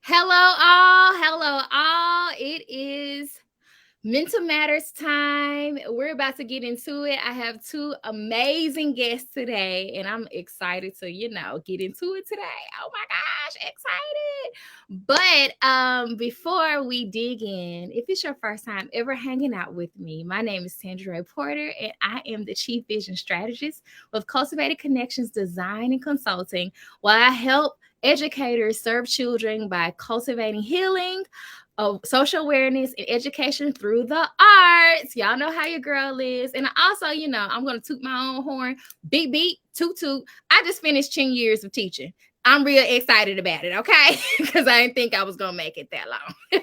Hello all. It is Mental Matters time. We're about to get into it. I have two amazing guests today, and I'm excited to, get into it today. Oh my gosh, excited. But before we dig in, if it's your first time ever hanging out with me, my name is Sandra Porter, and I am the Chief Vision Strategist with Cultivated Connections Design and Consulting, while I help educators serve children by cultivating healing of social awareness and education through the arts. Y'all know how your girl is. And also, I'm going to toot my own horn. Beep, beep, toot, toot. I just finished 10 years of teaching. I'm real excited about it, okay? Because I didn't think I was going to make it that long.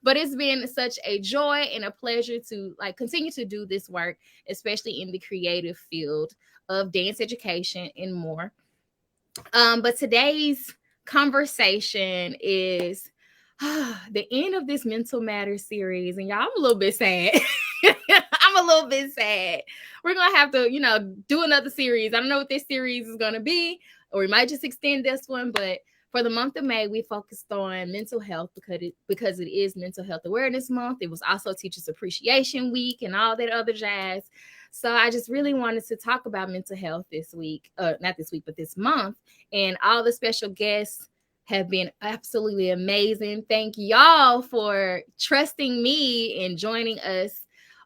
But it's been such a joy and a pleasure to continue to do this work, especially in the creative field of dance education and more. But today's conversation is the end of this Mental Matters series. And y'all, I'm a little bit sad. I'm a little bit sad. We're going to have to, do another series. I don't know what this series is going to be, or we might just extend this one. But for the month of May, we focused on mental health because it is Mental Health Awareness Month. It was also Teachers Appreciation Week and all that other jazz. So I just really wanted to talk about mental health this week, not this week, but this month. And all the special guests have been absolutely amazing. Thank y'all for trusting me and joining us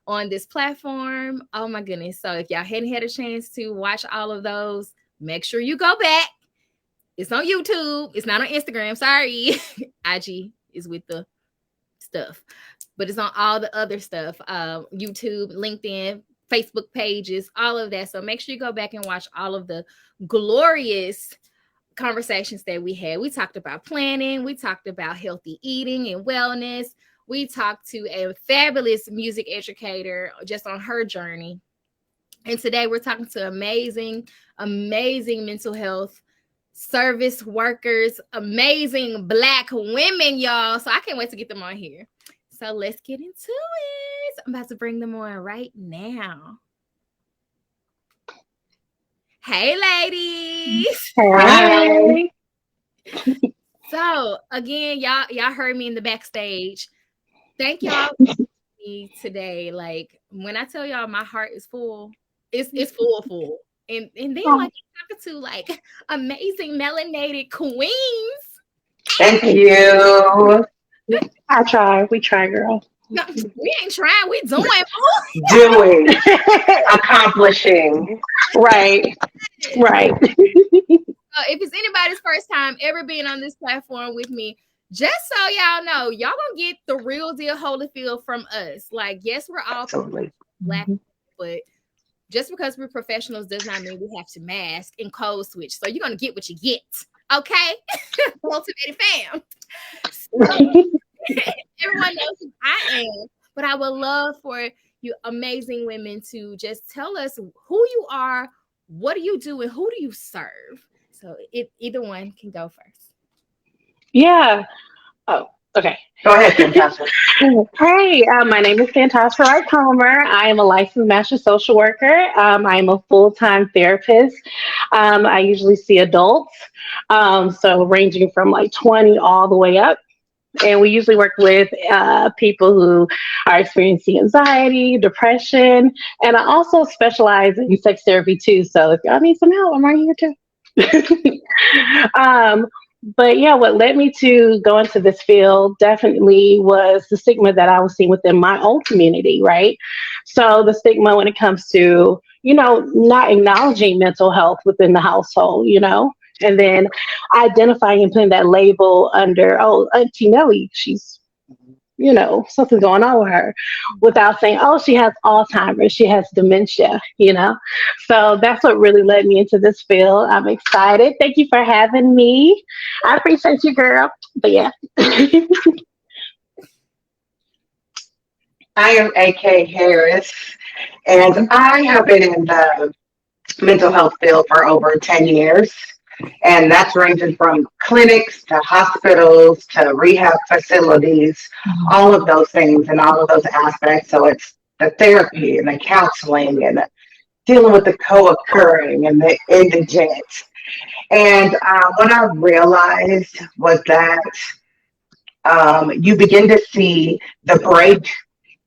on this platform. Oh my goodness. So if y'all hadn't had a chance to watch all of those, make sure you go back. It's on YouTube. It's not on Instagram. Sorry. IG is with the stuff, but it's on all the other stuff. YouTube, LinkedIn, Facebook pages, all of that. So make sure you go back and watch all of the glorious conversations that we had. We talked about planning. We talked about healthy eating and wellness. We talked to a fabulous music educator just on her journey. And today we're talking to amazing mental health service workers, amazing Black women, y'all. So I can't wait to get them on here. So let's get into it. I'm about to bring them on right now. Hey, ladies. Hi. So again, y'all heard me in the backstage. Thank y'all for me today. Like when I tell y'all my heart is full, it's full. And then talking to amazing melanated queens. Thank you. I try. We try, girl. No, we ain't trying, we doing. Doing, accomplishing. Right. Right. If it's anybody's first time ever being on this platform with me, just so y'all know, y'all gonna get the real deal Holyfield from us. Like, yes, we're all Absolutely. Black, but just because we're professionals does not mean we have to mask and code switch. So you're gonna get what you get, okay? Cultivated fam. So, everyone knows who I am, but I would love for you amazing women to just tell us who you are, what do you do, and who do you serve. So either one can go first. Yeah. Oh, okay. Go ahead, Santasha. Hey, my name is Santasha Wright-Homer. I am a licensed master social worker. I am a full-time therapist. I usually see adults, so ranging from like 20 all the way up. And we usually work with people who are experiencing anxiety, depression, and I also specialize in sex therapy too. So if y'all need some help, I'm right here too. um, but yeah, what led me to go into this field definitely was the stigma that I was seeing within my own community, right? So the stigma when it comes to, not acknowledging mental health within the household, and then identifying and putting that label under, oh, Auntie Nellie, she's, something's going on with her, without saying, oh, she has Alzheimer's, she has dementia. So that's what really led me into this field. I'm excited. Thank you for having me. I appreciate you, girl. But yeah. I am AK Harris, and I have been in the mental health field for over 10 years. And that's ranging from clinics to hospitals to rehab facilities, all of those things and all of those aspects. So it's the therapy and the counseling and dealing with the co-occurring and the indigent And what I realized was that you begin to see the break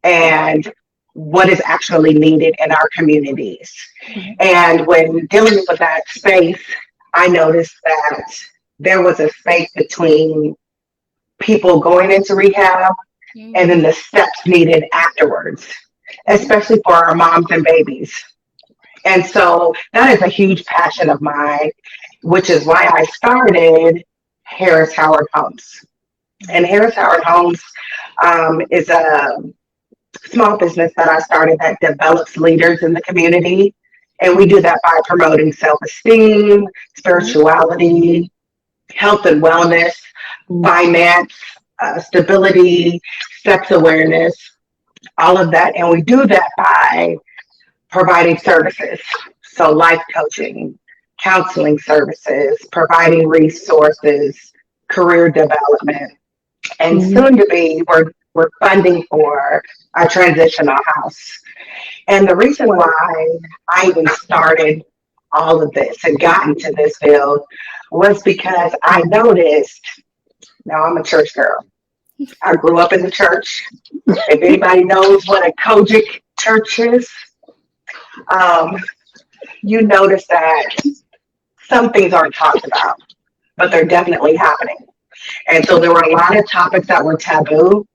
and what is actually needed in our communities. And when dealing with that space, I noticed that there was a space between people going into rehab and then Mm. the steps needed afterwards, especially for our moms and babies. And so that is a huge passion of mine, which is why I started Harris Howard Homes. And Harris Howard Homes is a small business that I started that develops leaders in the community. And we do that by promoting self esteem, spirituality, health and wellness, finance, stability, sex awareness, all of that. And we do that by providing services. So, life coaching, counseling services, providing resources, career development. And soon to be, we're funding for a transitional house. And the reason why I even started all of this and got into this field was because I noticed, now I'm a church girl. I grew up in the church. If anybody knows what a Kojic church is, um, you notice that some things aren't talked about, but they're definitely happening. And so there were a lot of topics that were taboo,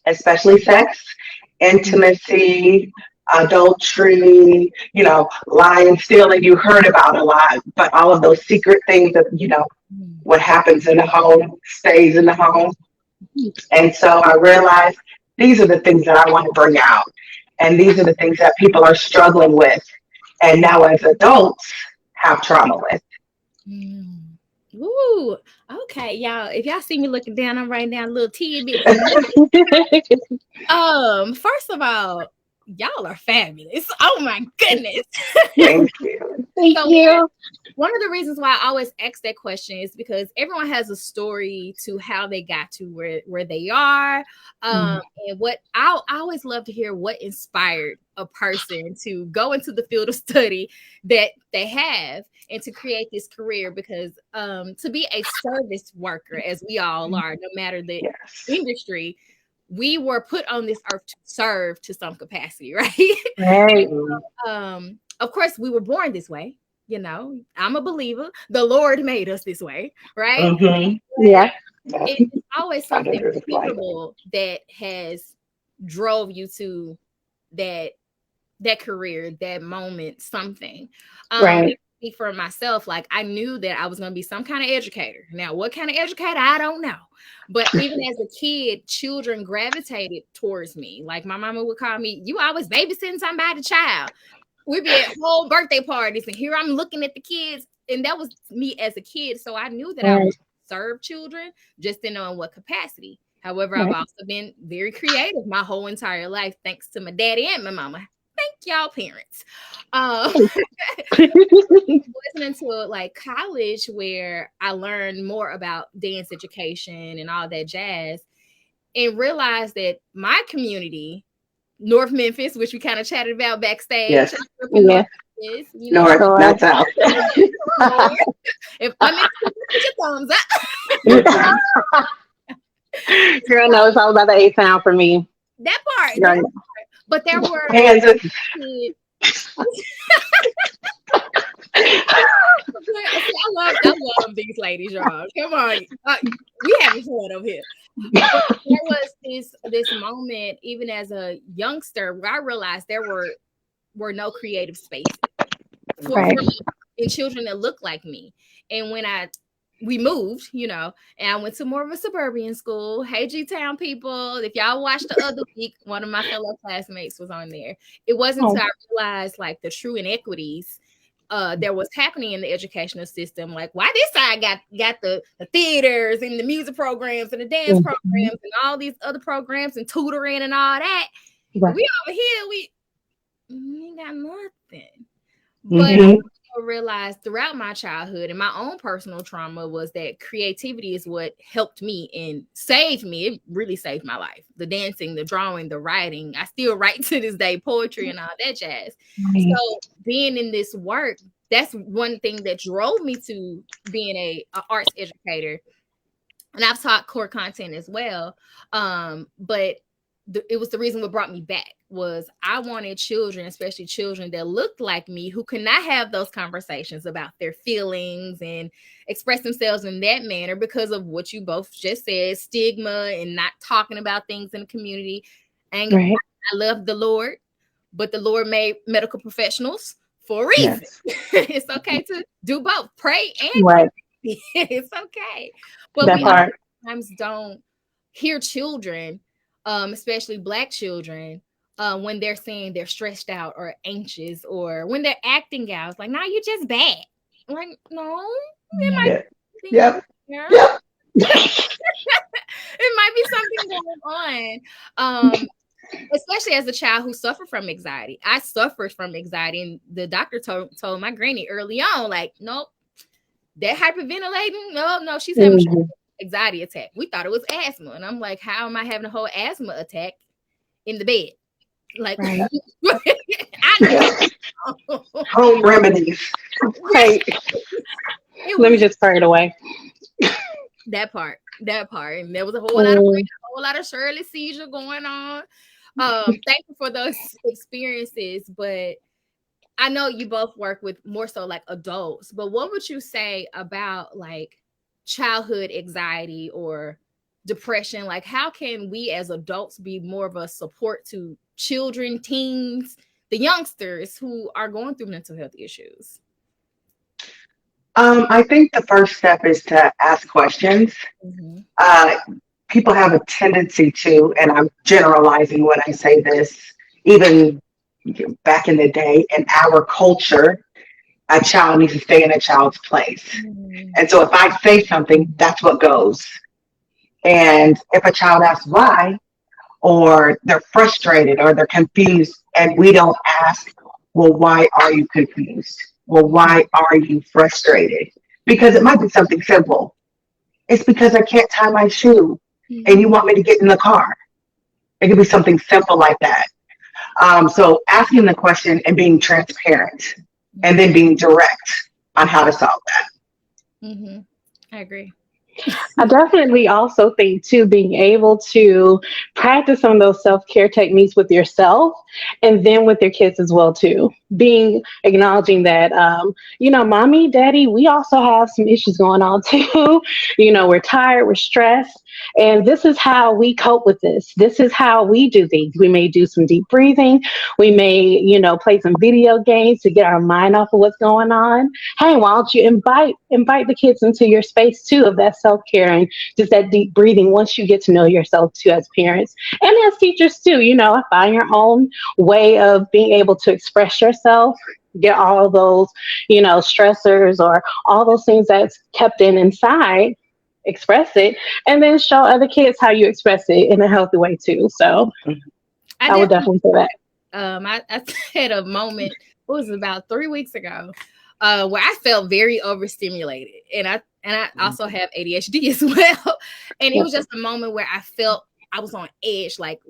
especially sex, intimacy, adultery, lying, stealing, you heard about a lot, but all of those secret things that, what happens in the home stays in the home. And so I realized these are the things that I want to bring out. And these are the things that people are struggling with. And now as adults have trauma with. Mm. Ooh, okay, y'all. If y'all see me looking down, I'm writing down little tidbits. First of all, y'all are fabulous. Oh my goodness. Thank you. Thank So you. one of the reasons why I always ask that question is because everyone has a story to how they got to where they are. And what I always love to hear what inspired a person to go into the field of study that they have and to create this career because to be a service worker, as we all are, no matter the Yes. industry, we were put on this earth to serve to some capacity, right? Right. Of course, we were born this way. I'm a believer. The Lord made us this way, right? Mm-hmm. But Yeah. it's always something Under the light. pivotal that has drove you to that career, that moment, something. Right. For myself, like I knew that I was going to be some kind of educator. Now, what kind of educator, I don't know. But even as a kid, children gravitated towards me. Like my mama would call me, "You always babysitting somebody's child." We'd be at whole birthday parties, and here I'm looking at the kids, and that was me as a kid. So I knew that I Right. would serve children, just didn't know in what capacity. However, I've Right. also been very creative my whole entire life, thanks to my daddy and my mama. Thank y'all, parents. Um, wasn't until like college where I learned more about dance education and all that jazz, and realized that my community, North Memphis, which we kind of chatted about backstage. Yes. I grew up in North Yeah. Memphis, North, Sure. not south. North. If I'm in, put your thumbs up. Girl, no, it's all about the A town for me. That part, Girl, but there were Kansas. kids. See, I love these ladies, y'all. Come on, we having fun over here. But there was this moment, even as a youngster, where I realized there were no creative spaces for right. me and children that look like me. And when we moved, and I went to more of a suburban school. Hey, G Town people, if y'all watched the other week, one of my fellow classmates was on there. It wasn't Oh, until I realized like the true inequities that was happening in the educational system. Like, why this side got the theaters and the music programs and the dance mhm. programs and all these other programs and tutoring and all that. Right. We over here, we ain't got nothing. But Mm-hmm. I realized throughout my childhood and my own personal trauma was that creativity is what helped me and saved me. It really saved my life. The dancing, the drawing, the writing. I still write to this day, poetry and all that jazz. Right. So being in this work that's one thing that drove me to being a arts educator, and I've taught core content as well. But it was the reason what brought me back was I wanted children, especially children that looked like me, who could not have those conversations about their feelings and express themselves in that manner because of what you both just said, stigma and not talking about things in the community. And Right. I love the Lord, but the Lord made medical professionals for a reason. Yes. It's okay to do both, pray and Right. it's okay. But That we part. sometimes don't hear children, especially Black children, when they're saying they're stressed out or anxious, or when they're acting out. It's like, no, you're just bad. I'm like, no, it might Yeah. be something else. Yep. Yeah. Yep. It might be something going on. Especially as a child who suffered from anxiety. I suffered from anxiety, and the doctor told my granny early on, like, nope, that hyperventilating, no, she's having Mhm. anxiety attack. We thought it was asthma. And I'm like, how am I having a whole asthma attack in the bed? Like, Right. I know. Home remedies. Right. It Let me was just turn it away. that part. And there was a Mm. whole lot of Shirley seizure going on. Thank you for those experiences, but I know you both work with more so like adults, but what would you say about like childhood anxiety or depression? Like, how can we as adults be more of a support to children, teens, the youngsters who are going through mental health issues? I think the first step is to ask questions. Mm-hmm. Uh, People have a tendency to, and I'm generalizing when I say this, even back in the day in our culture, a child needs to stay in a child's place. And so if I say something, that's what goes. And if a child asks why, or they're frustrated or they're confused, and we don't ask, well, why are you confused? Well, why are you frustrated? Because it might be something simple. It's because I can't tie my shoe and you want me to get in the car. It could be something simple like that. So asking the question and being transparent and then being direct on how to solve that. Mm-hmm. I agree. I definitely also think too being able to practice some of those self-care techniques with yourself and then with your kids as well too. Being acknowledging that mommy, daddy, we also have some issues going on too. We're tired, we're stressed, and this is how we cope with this. This is how we do things. We may do some deep breathing. We may, play some video games to get our mind off of what's going on. Hey, why don't you invite the kids into your space too of that self-care and just that deep breathing once you get to know yourself too as parents and as teachers too. Find your own way of being able to express yourself, get all those stressors or all those things that's kept inside, express it, and then show other kids how you express it in a healthy way too. So I I would definitely definitely say that. I had a moment, it was about 3 weeks ago, where I felt very overstimulated. And I also have ADHD as well. And it was just a moment where I felt I was on edge, like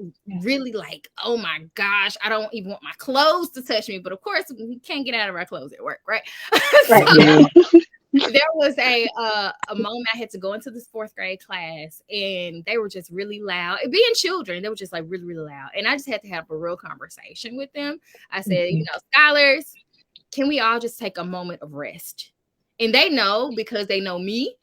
really like, oh my gosh, I don't even want my clothes to touch me. But of course, we can't get out of our clothes at work, right? Right. So there was a moment I had to go into this fourth grade class, and they were just really loud. Being children, they were just like really, really loud. And I just had to have a real conversation with them. I said, scholars, can we all just take a moment of rest? And they know, because they know me,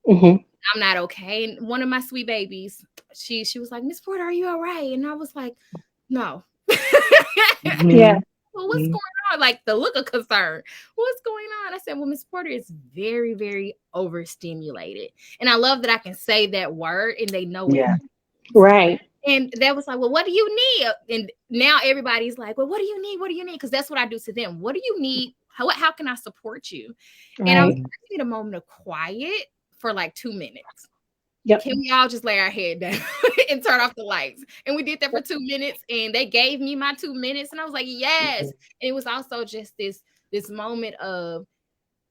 Hmm. I'm not okay. And one of my sweet babies, she was like, Miss Porter, are you all right? And I was like, no. Yeah. Well, what's going on? Like the look of concern. What's going on? I said, well, Miss Porter is very, very overstimulated. And I love that I can say that word and they know it. Yeah. Right. And that was like, well, what do you need? And now everybody's like, well, what do you need? What do you need? Because that's what I do to them. What do you need? How can I support you? And I was Right. like, I need a moment of quiet for like 2 minutes. Yep. Can we all just lay our head down and turn off the lights? And we did that for 2 minutes, and they gave me my 2 minutes, and I was like, yes. And it was also just this moment of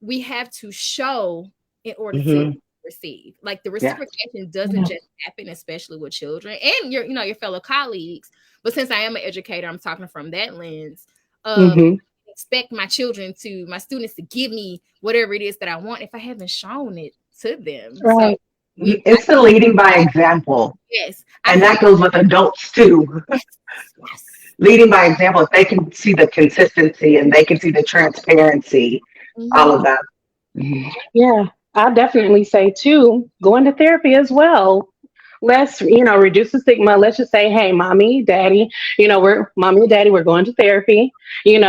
we have to show in order to receive. Like the Yeah. reciprocation doesn't just happen, especially with children and your fellow colleagues. But since I am an educator, I'm talking from that lens of Hmm. expect my students to give me whatever it is that I want if I haven't shown it to them. So Right. It's the leading by example. yes, I And have that goes with adults too. yes, yes. Leading by example, if they can see the consistency and they can see the transparency, all Mhm. of that. Mhm. Yeah, I'll definitely say too, going to therapy as well. Let's, reduce the stigma. Let's just say, hey, mommy, daddy, we're mommy and daddy, we're going to therapy. We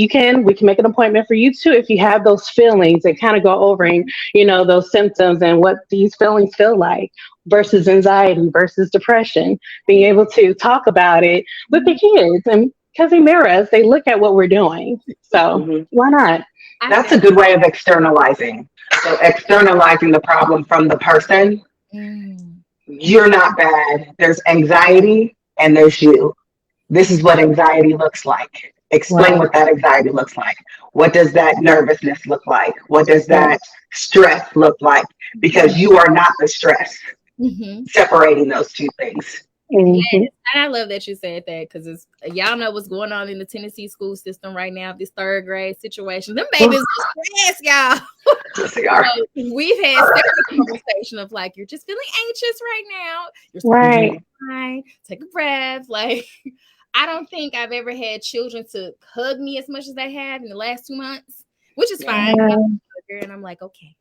can make an appointment for you too if you have those feelings and kind of go over and, those symptoms and what these feelings feel like versus anxiety versus depression. Being able to talk about it with the Mhm. kids and because they mirror us, they look at what we're doing. So Mhm. why not? I That's feel a good way of externalizing. So externalizing the problem from the person. mm, You're not bad. There's anxiety and there's you. This is what anxiety looks like. Explain Right. what that anxiety looks like. What does that nervousness look like? What does Right. that stress look like? Because you are not the stress. mhm. Separating those two things. Yes, Hmm. and I love that you said that because it's y'all know what's going on in the Tennessee school system right now. This third grade situation, them babies are stressed, y'all. Yes, they are. So we've had several conversation of like, you're just feeling anxious right now. You're supposed to Right. Mhm. be fine. Take a breath. Like, I don't think I've ever had children to hug me as much as they have in the last 2 months, which is Yeah. fine. You know, Yeah. and I'm like, okay,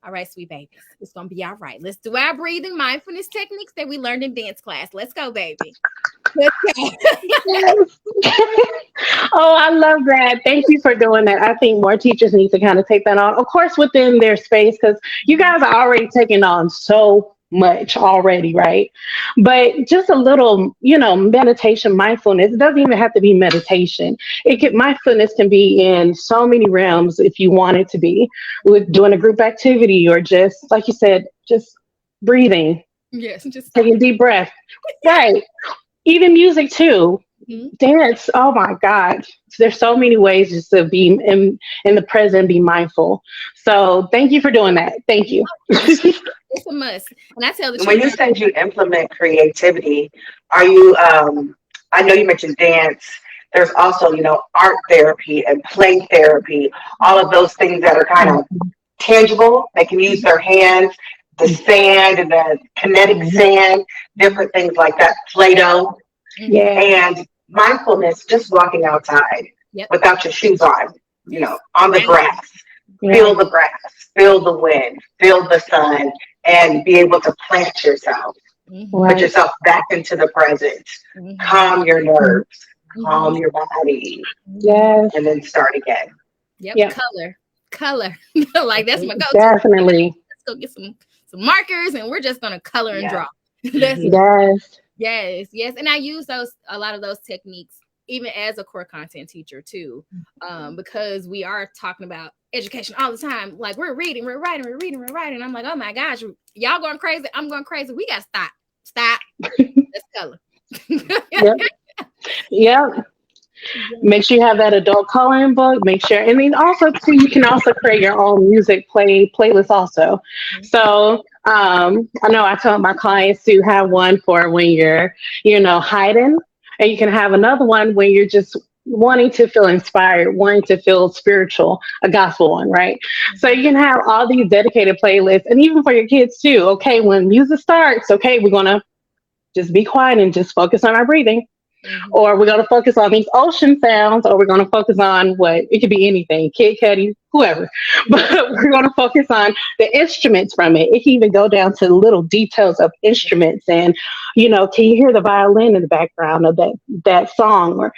all right, sweet babies, it's gonna be all right. Let's do our breathing mindfulness techniques that we learned in dance class. Let's go, baby. Let's go. Yes. Oh, I love that. Thank you for doing that. I think more teachers need to kind of take that on, of course, within their space, because you guys are already taking on so much already, right? But just a little, meditation, mindfulness. It doesn't even have to be meditation. Mindfulness can be in so many realms if you want it to be, with doing a group activity or just, like you said, just breathing, Yes, just stop. taking a deep breath. Right. Even music too. Mhm. Dance. Oh my God. There's so many ways just to be in the present, be mindful. So thank you for doing that. Thank you. It's a must. And I tell the When you children, said you implement creativity, are you, I know you mentioned dance. There's also, art therapy and play therapy, all of those things that are kind of tangible. They can use their hands, the sand and the kinetic sand, different things like that, Play Doh, mhm, Yeah. and mindfulness, just walking outside yep, without your shoes on, yes, on the grounded, grass. Feel Yeah. the grass, feel the wind, feel the sun, and be able to plant yourself. Put mhm, Right. yourself back into the present. mhm, Calm your nerves, mhm, calm your body, mhm. Yes. and then start again. Yep, Yeah. color. Like that's my Mhm. go-to. Definitely. Let's go get some markers, and we're just gonna color and Yeah. draw. That's Mhm. Yes. yes, yes, and I use a lot of those techniques even as a core content teacher too, because we are talking about education all the time. Like we're reading, we're writing, we're reading, we're writing. I'm like, oh my gosh, y'all going crazy. I'm going crazy. We got to stop. Let's color. Yep. Yep. Make sure you have that adult coloring book. Make sure, and then also too, you can also create your own music playlist also. So I know I tell my clients to have one for when you're, hiding, and you can have another one when you're just wanting to feel inspired, wanting to feel spiritual, a gospel one, right? So you can have all these dedicated playlists, and even for your kids too. Okay, when music starts, okay, we're gonna just be quiet and just focus on our breathing, Mhm. or we're going to focus on these ocean sounds, or we're going to focus on what it could be anything, Kid Cudi, whoever. But we're going to focus on the instruments from it. It can even go down to little details of instruments, and can you hear the violin in the background of that song, or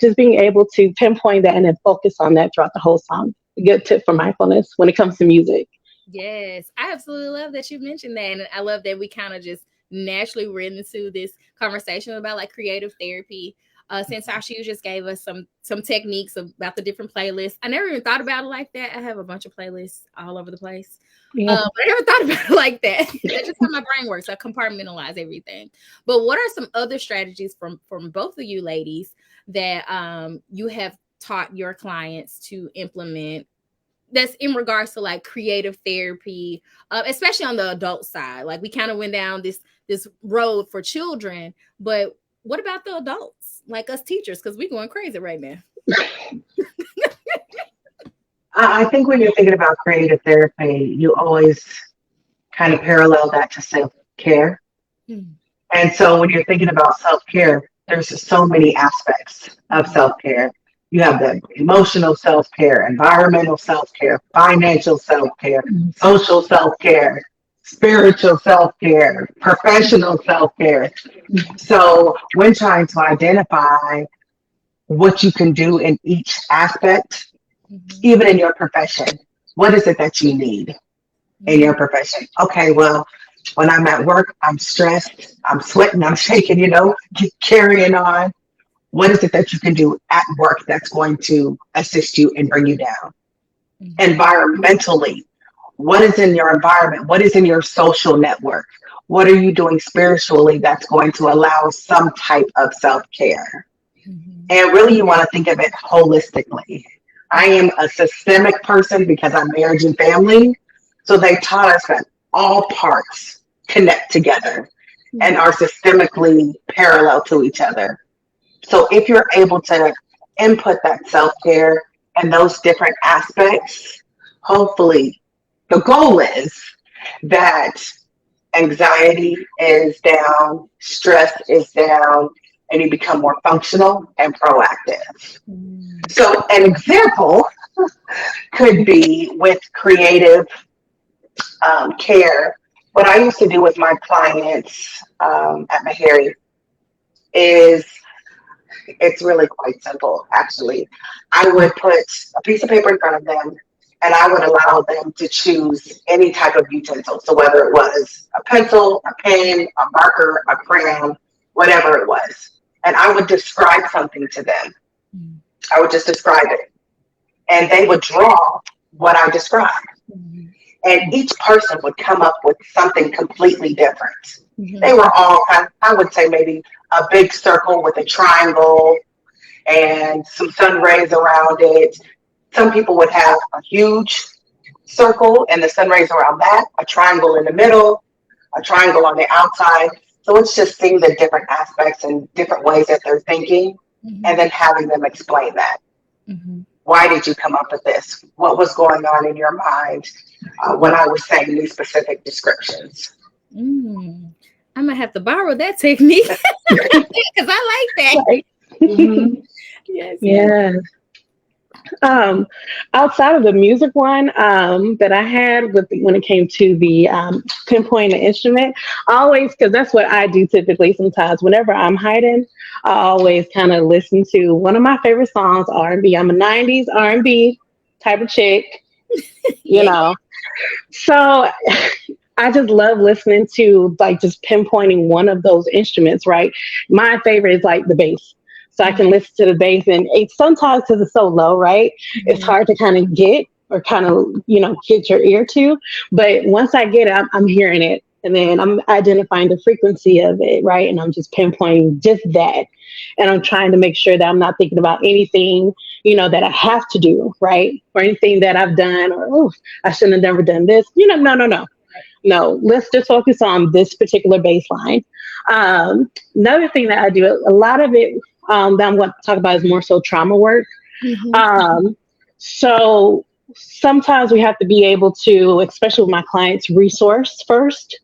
just being able to pinpoint that and then focus on that throughout the whole song. A good tip for mindfulness when it comes to music. Yes, I absolutely love that you mentioned that, and I love that we kind of just naturally were into this conversation about like creative therapy. Santasha, you just gave us some techniques about the different playlists. I never even thought about it like that. I have a bunch of playlists all over the place, Yeah. but I never thought about it like that. That's just how my brain works. I compartmentalize everything. But what are some other strategies from both of you ladies that you have taught your clients to implement that's in regards to like creative therapy, especially on the adult side? Like we kind of went down this road for children, but what about the adults, like us teachers? Because we're going crazy right now. I think when you're thinking about creative therapy, you always kind of parallel that to self care. Mm-hmm. And so when you're thinking about self care, there's so many aspects of self care. You have the emotional self care, environmental self care, financial self care, social self care, spiritual self care, professional self care. So when trying to identify what you can do in each aspect, Mm-hmm. even in your profession, what is it that you need in your profession? Okay, well, when I'm at work, I'm stressed, I'm sweating, I'm shaking, carrying on. What is it that you can do at work that's going to assist you and bring you down? Mm-hmm. Environmentally, what is in your environment? What is in your social network? What are you doing spiritually that's going to allow some type of self care? Mm-hmm. And really, you want to think of it holistically. I am a systemic person because I'm marriage and family. So they taught us that all parts connect together and are systemically parallel to each other. So if you're able to input that self care and those different aspects, hopefully the goal is that anxiety is down, stress is down, and you become more functional and proactive. Mm-hmm. So an example could be with creative care. What I used to do with my clients at Meharry is it's really quite simple, actually. I would put a piece of paper in front of them and I would allow them to choose any type of utensil. So whether it was a pencil, a pen, a marker, a crayon, whatever it was. And I would describe something to them. I would just describe it. And they would draw what I described. Mm-hmm. And each person would come up with something completely different. They Mm-hmm. were all I would say maybe a big circle with a triangle and some sun rays around it. Some people would have a huge circle and the sun rays around that, a triangle in the middle, a triangle on the outside. So it's just seeing the different aspects and different ways that they're thinking and then having them explain that. Mm-hmm. Why did you come up with this? What was going on in your mind when I was saying these specific descriptions? Mm. I might have to borrow that technique because I like that. Right. Mhm. Yes, yes. Yeah. Um, Outside of the music one that I had with when it came to the pinpoint an instrument, I always because that's what I do typically. Sometimes whenever I'm hiding, I always kind of listen to one of my favorite songs, R&B. I'm a '90s R&B type of chick, you Yeah. know. So I just love listening to like just pinpointing one of those instruments, right? My favorite is like the bass. So I can listen to the bass and it sometimes because it's so low, right? It's Mm-hmm. hard to kind of get or kind of, get your ear to. But once I get it, I'm hearing it. And then I'm identifying the frequency of it, right? And I'm just pinpointing just that. And I'm trying to make sure that I'm not thinking about anything, that I have to do, right? Or anything that I've done or, oh, I shouldn't have never done this. No, no, no. No, let's just focus on this particular baseline. Another thing that I do, a lot of it that I'm going to talk about is more so trauma work. Mm-hmm. Um, so sometimes we have to be able to, especially with my clients, resource first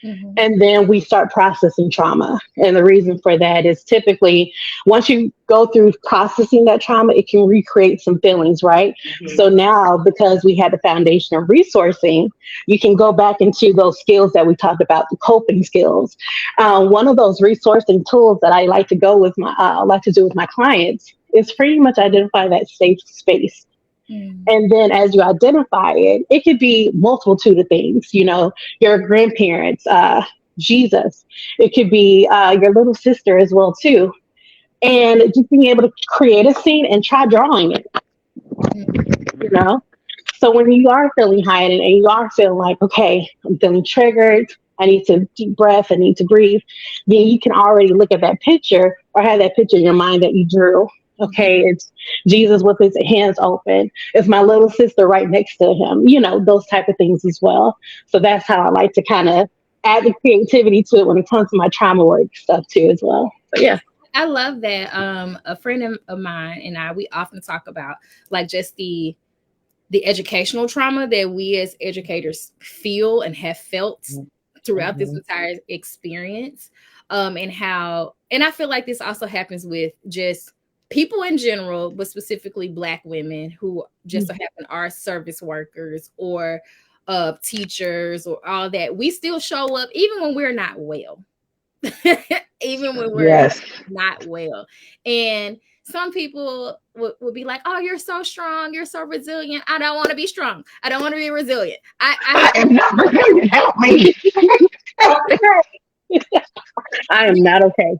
Mm-hmm. and then we start processing trauma. And the reason for that is typically once you go through processing that trauma, it can recreate some feelings, right? So now, because we had the foundation of resourcing, you can go back into those skills that we talked about, the coping skills. One of those resourcing tools that I like to go with like to do with my clients is pretty much identify that safe space. Mm-hmm. And then as you identify it, it could be multitude of things, your grandparents, Jesus. It could be your little sister as well, too. And just being able to create a scene and try drawing it, you know? So when you are feeling heightened and you are feeling like, okay, I'm feeling triggered, I need to deep breath, I need to breathe, then you can already look at that picture or have that picture in your mind that you drew. Okay, it's Jesus with his hands open. It's my little sister right next to him, those type of things as well. So that's how I like to kind of add the creativity to it when it comes to my trauma work stuff too as well. So yeah. I love that. A friend of mine and I, we often talk about like just the the educational trauma that we as educators feel and have felt throughout this Mhm. entire experience. And how, and I feel like this also happens with just people in general, but specifically Black women who just so happen are service workers or teachers or all that. We still show up even when we're not well. Even when we're Yes. not well. And some people would be like, "Oh, you're so strong. You're so resilient." I don't want to be strong. I don't want to be resilient. I I have, am not resilient. Help me. Help me. I am not okay.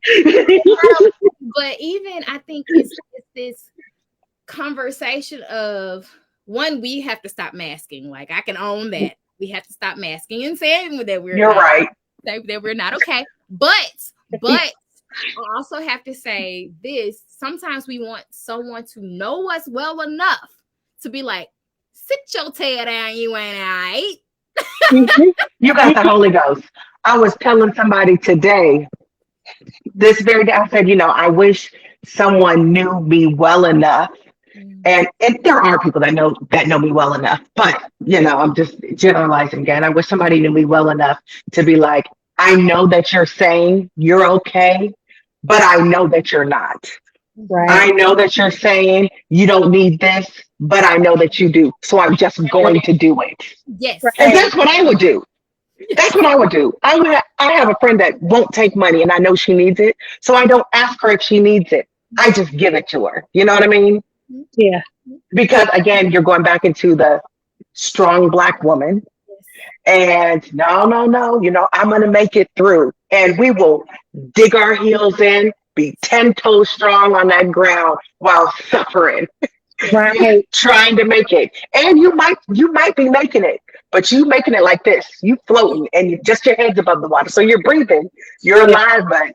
but even I think it's this conversation of one, we have to stop masking. Like I can own that. We have to stop masking and saying that we're You're not right. that we're not okay. But I also have to say this. Sometimes we want someone to know us well enough to be like, sit your tail down, you ain't all right. Mhm. You got the Holy Ghost. I was telling somebody today, this very day, I said, I wish someone knew me well enough. And there are people that know me well enough, but I'm just generalizing again. I wish somebody knew me well enough to be like, I know that you're saying you're okay, but I know that you're not. Mhm. Right. I know that you're saying you don't need this, but I know that you do. So I'm just going to do it. Yes. And Right. that's what I would do. That's what I would do. I have a friend that won't take money and I know she needs it. So I don't ask her if she needs it. I just give it to her. You know what I mean? Yeah. Because again, you're going back into the strong Black woman. Yes. And no, no, no, I'm going to make it through. And we will dig our heels in, be 10 toes strong on that ground while suffering, Right. trying to make it. And you might be making it, but you making it like this. You Yes. floating and just your head's above the water. So you're breathing, you're Yeah. alive, but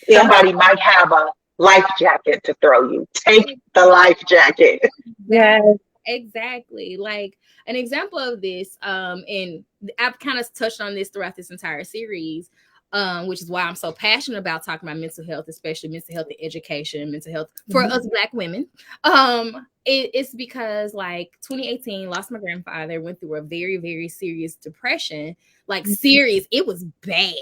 Yeah. somebody might have a life jacket to throw you. Take the life jacket. That Yeah. exactly. Like an example of this, and I've kind of touched on this throughout this entire series, which is why I'm so passionate about talking about mental health, especially mental health and education, mental health for Mhm. us Black women. It's because like 2018, lost my grandfather, went through a very, very serious depression, like serious. It was bad.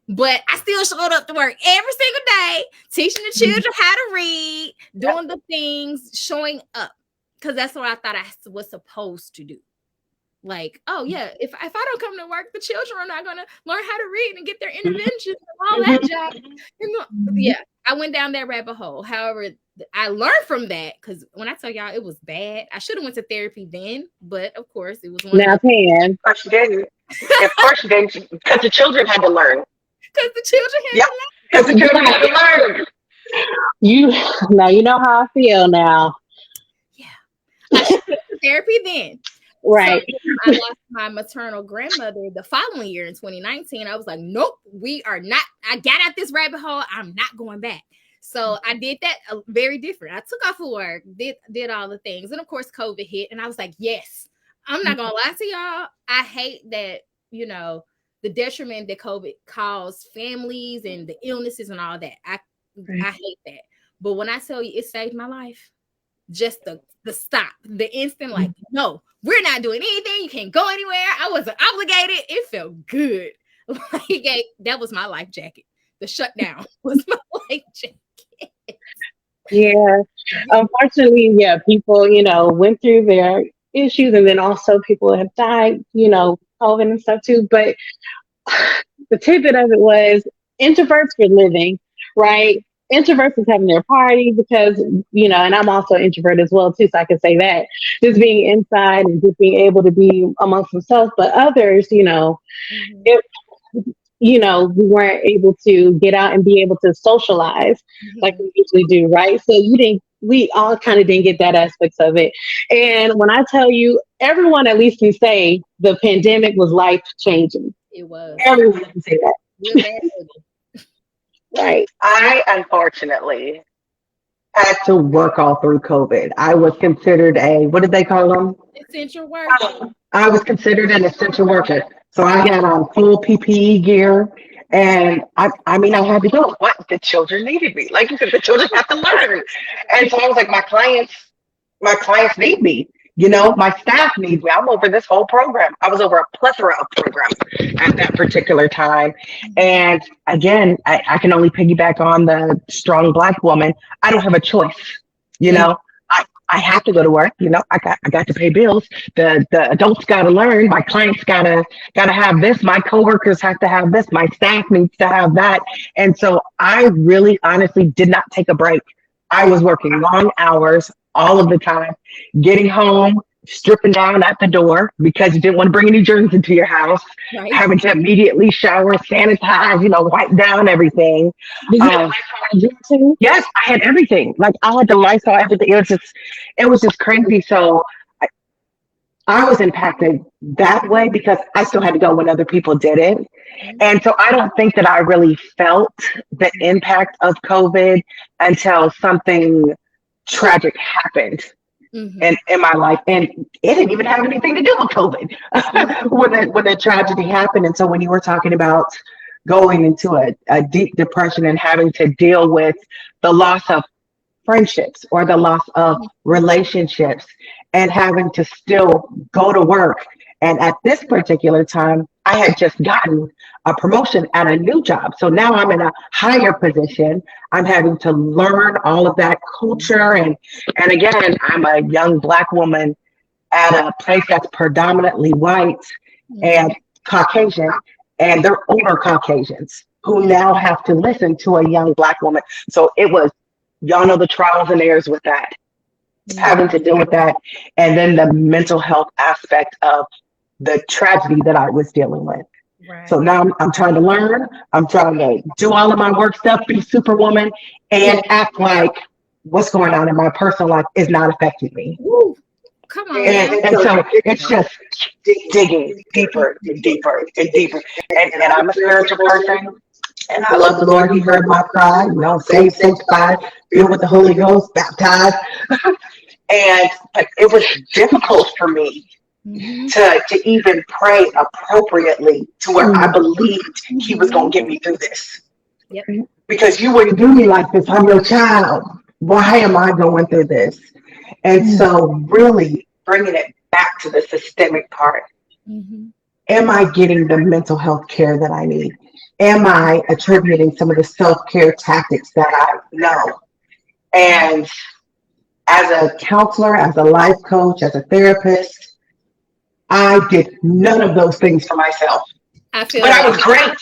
But I still showed up to work every single day, teaching the children how to read, Yep. doing the things, showing up. Because that's what I thought I was supposed to do. Like, oh yeah, if I don't come to work, the children are not gonna learn how to read and get their interventions and all that jazz. Mhm. Yeah, I went down that rabbit hole. However, I learned from that because when I tell y'all it was bad, I should have went to therapy then, but of course it was one of Now, the Tan, Of course you didn't. Of course you didn't, because the children had to learn. because the children had Yep, to because the children had to learn. you now you know how I feel now. learn. Yeah, I should have went to therapy then. So Right. when I lost my maternal grandmother the following year in 2019, I was like, nope, we are not. I got out this rabbit hole. I'm not going back. So I did that very different. I took off of work, did all the things, and of course COVID hit, and I was like, yes, I'm not gonna lie to y'all. I hate that the detriment that COVID caused families and the illnesses and all that. I hate that. But when I tell you it saved my life, just the stop, the instant, like, no, we're not doing anything. You can't go anywhere. I wasn't obligated. It felt good. Like that was my life jacket. The shutdown was my life jacket. Yeah. Unfortunately, yeah, people, went through their issues and then also people have died, COVID and stuff too. But the tidbit of it was introverts were living, right? Introverts was having their party because, and I'm also an introvert as well too, so I can say that. Just being inside and just being able to be amongst themselves. But others, Mhm, it we weren't able to get out and be able to socialize like mhm. we usually do, right? So we all kind of didn't get that aspects of it. And when I tell you, everyone at least can say the pandemic was life changing. It was Everyone can say that, real bad. right? I unfortunately had to work all through COVID. I was considered what did they call them? Essential worker. I was considered an essential worker. So I had on full PPE gear. And I mean, I had to do it. What? The children needed me. Like you said, the children have to learn. And so I was like, my clients need me. My staff needs me. I'm over this whole program. I was over a plethora of programs at that particular time. Mhm. And again, I can only piggyback on the strong Black woman. I don't have a choice. You Yeah. know, I have to go to work. I got to pay bills. The adults got to learn. My clients gotta have this. My coworkers have to have this. My staff needs to have that. And so I really honestly did not take a break. I was working long hours all of the time, getting home, stripping down at the door because you didn't want to bring any germs into your house, Right. having to immediately shower, sanitize, wipe down everything. Did you have Um, Wi-Fi too? yes, I had everything. Like I had the Lysol, everything. It was just crazy. So I was impacted that way because I still had to go when other people didn't. And so I don't think that I really felt the impact of COVID until something tragic happened Mm-hmm. in my life. And it didn't even have anything to do with COVID when that tragedy happened. And so when you were talking about going into a deep depression and having to deal with the loss of friendships or the loss of relationships and having to still go to work. And at this particular time, I had just gotten a promotion at a new job. So now I'm in a higher position. I'm having to learn all of that culture. And again, I'm a young Black woman at a place that's predominantly white Mm-hmm. and Caucasian, and they're older Caucasians who now have to listen to a young Black woman. So it was, y'all know the trials and errors with that, Mm-hmm. having to deal with that. And then the mental health aspect of the tragedy that I was dealing with. So Right. now I'm trying to learn. I'm trying to do all of my work stuff, be superwoman, Yeah. and act like what's going on in my personal life is not affecting me. Woo. Come on now. And so it's just digging deeper and deeper and deeper. And I'm a spiritual person, and I love the Lord. He heard my cry, saved, sanctified, filled with the Holy Ghost, baptized. And but it was difficult for me Mm-hmm. to even pray appropriately to where I believed He was going to get me through this. Yep. Because you wouldn't do me like this. I'm your child. Why am I going through this? And so, really bringing it back to the systemic part. Mm-hmm. Am I getting the mental health care that I need? Am I attributing some of the self care tactics that I know? And as a counselor, as a life coach, as a therapist, I did none of those things for myself. I feel But I that. was great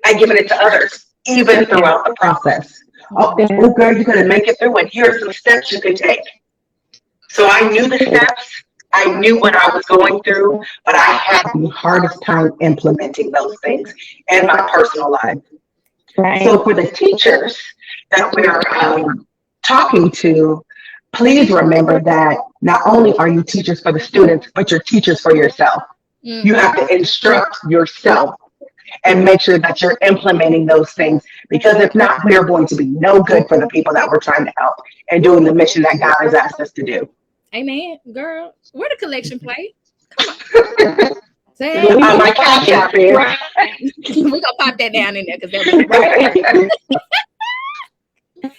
at giving it to others, even throughout the process. Oh, Mm-hmm. girl, you're going to make it through, and here are some steps you can take. So I knew the steps. I knew what I was going through, but I had the hardest time implementing those things in my personal life. Right. So for the teachers that we're talking to, please remember that not only are you teachers for the students, but you're teachers for yourself. You Mm-hmm. have to instruct yourself and make sure that you're implementing those things, because if not, we are going to be no good for the people that we're trying to help and doing the mission that God has asked us to do. Amen, girl. Where the collection plate? Come on. Well, Say, we My cash app is. right. we're gonna pop that down in there because that was right.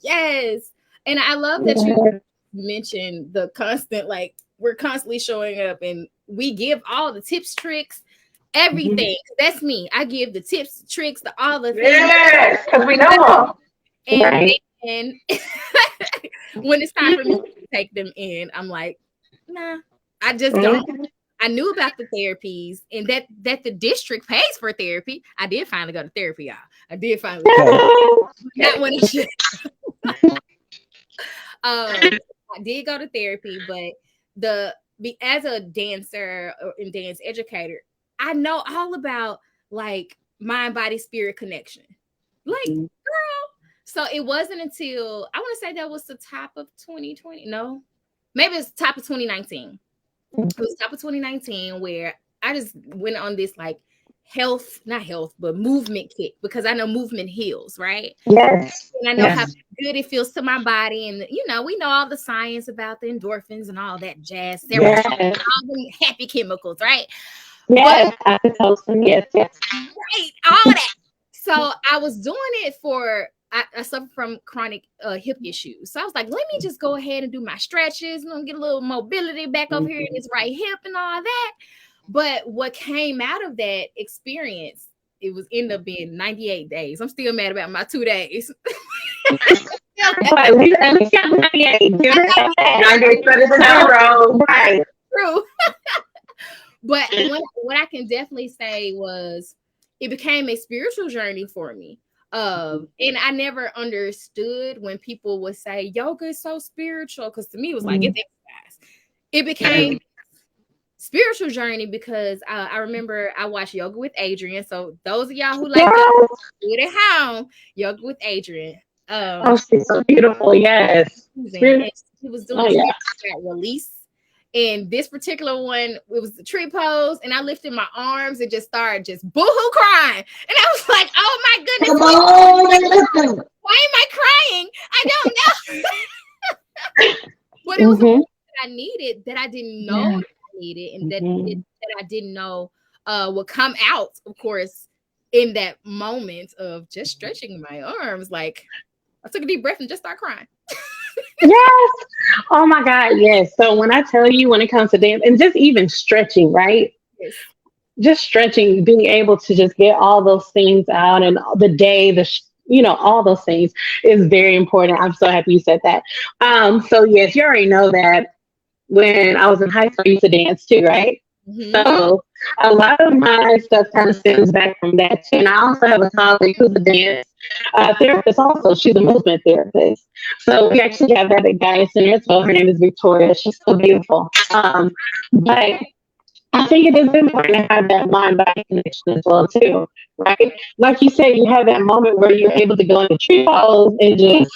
Yes. And I love that you mentioned the constant, like, we're constantly showing up and we give all the tips, tricks, everything. That's me. I give the tips, tricks, all the things. Yes, because we know them. And Right. then when it's time for me to take them in, I'm like, nah, I just don't. I knew about the therapies and that the district pays for therapy. I did finally go to therapy, y'all. I did finally go. Not when I should. I did go to therapy, but as a dancer and dance educator, I know all about like mind, body, spirit connection. Like, girl. So it wasn't until I want to say that was the top of 2020. No, maybe it's top of 2019. It was top of 2019 where I just went on this like not health, but movement kick because I know movement heals, right? Yes. And I know how Yes. good it feels to my body. And, we know all the science about the endorphins and all that jazz, serotonin, Yes. all the happy chemicals, right? But, Yes. Oxytocin. Yes. Yes. right, all that. So I was doing it for I suffer from chronic hip issues. So I was like, let me just go ahead and do my stretches, get a little mobility back over here in this right hip and all that. But what came out of that experience, it was end up being 98 days. I'm still mad about my 2 days. But at least got 98. Give her that. 98 better than zero. Right. True. But what I can definitely say was it became a spiritual journey for me. And I never understood when people would say yoga is so spiritual, because to me it was like it's exercise. It became spiritual journey because I remember I watched Yoga with Adrian. So those of y'all who like yoga, do it at home. Yoga with Adrian. Oh, she's so beautiful. Yes. And he was doing Oh, yeah. that release. And this particular one, it was the tree pose, and I lifted my arms and just started just boohoo crying. And I was like, oh my goodness, why am I crying? I don't know. But it was something that I needed that I didn't know I needed, and that I didn't know would come out, of course, in that moment of just stretching my arms. Like I took a deep breath and just started crying. Yes. Oh my God. Yes. So when I tell you, when it comes to dance and just even stretching, right? Yes. Just stretching, being able to just get all those things out and the day, all those things is very important. I'm so happy you said that. So yes, you already know that when I was in high school, I used to dance too, right? So a lot of my stuff kind of stems back from that too. And I also have a colleague who's a dance therapist also. She's a movement therapist. So we actually have that at Gaia Center as well. Her name is Victoria. She's so beautiful. But I think it is important to have that mind-body connection as well too, right? Like you said, you have that moment where you're able to go into tree pose and just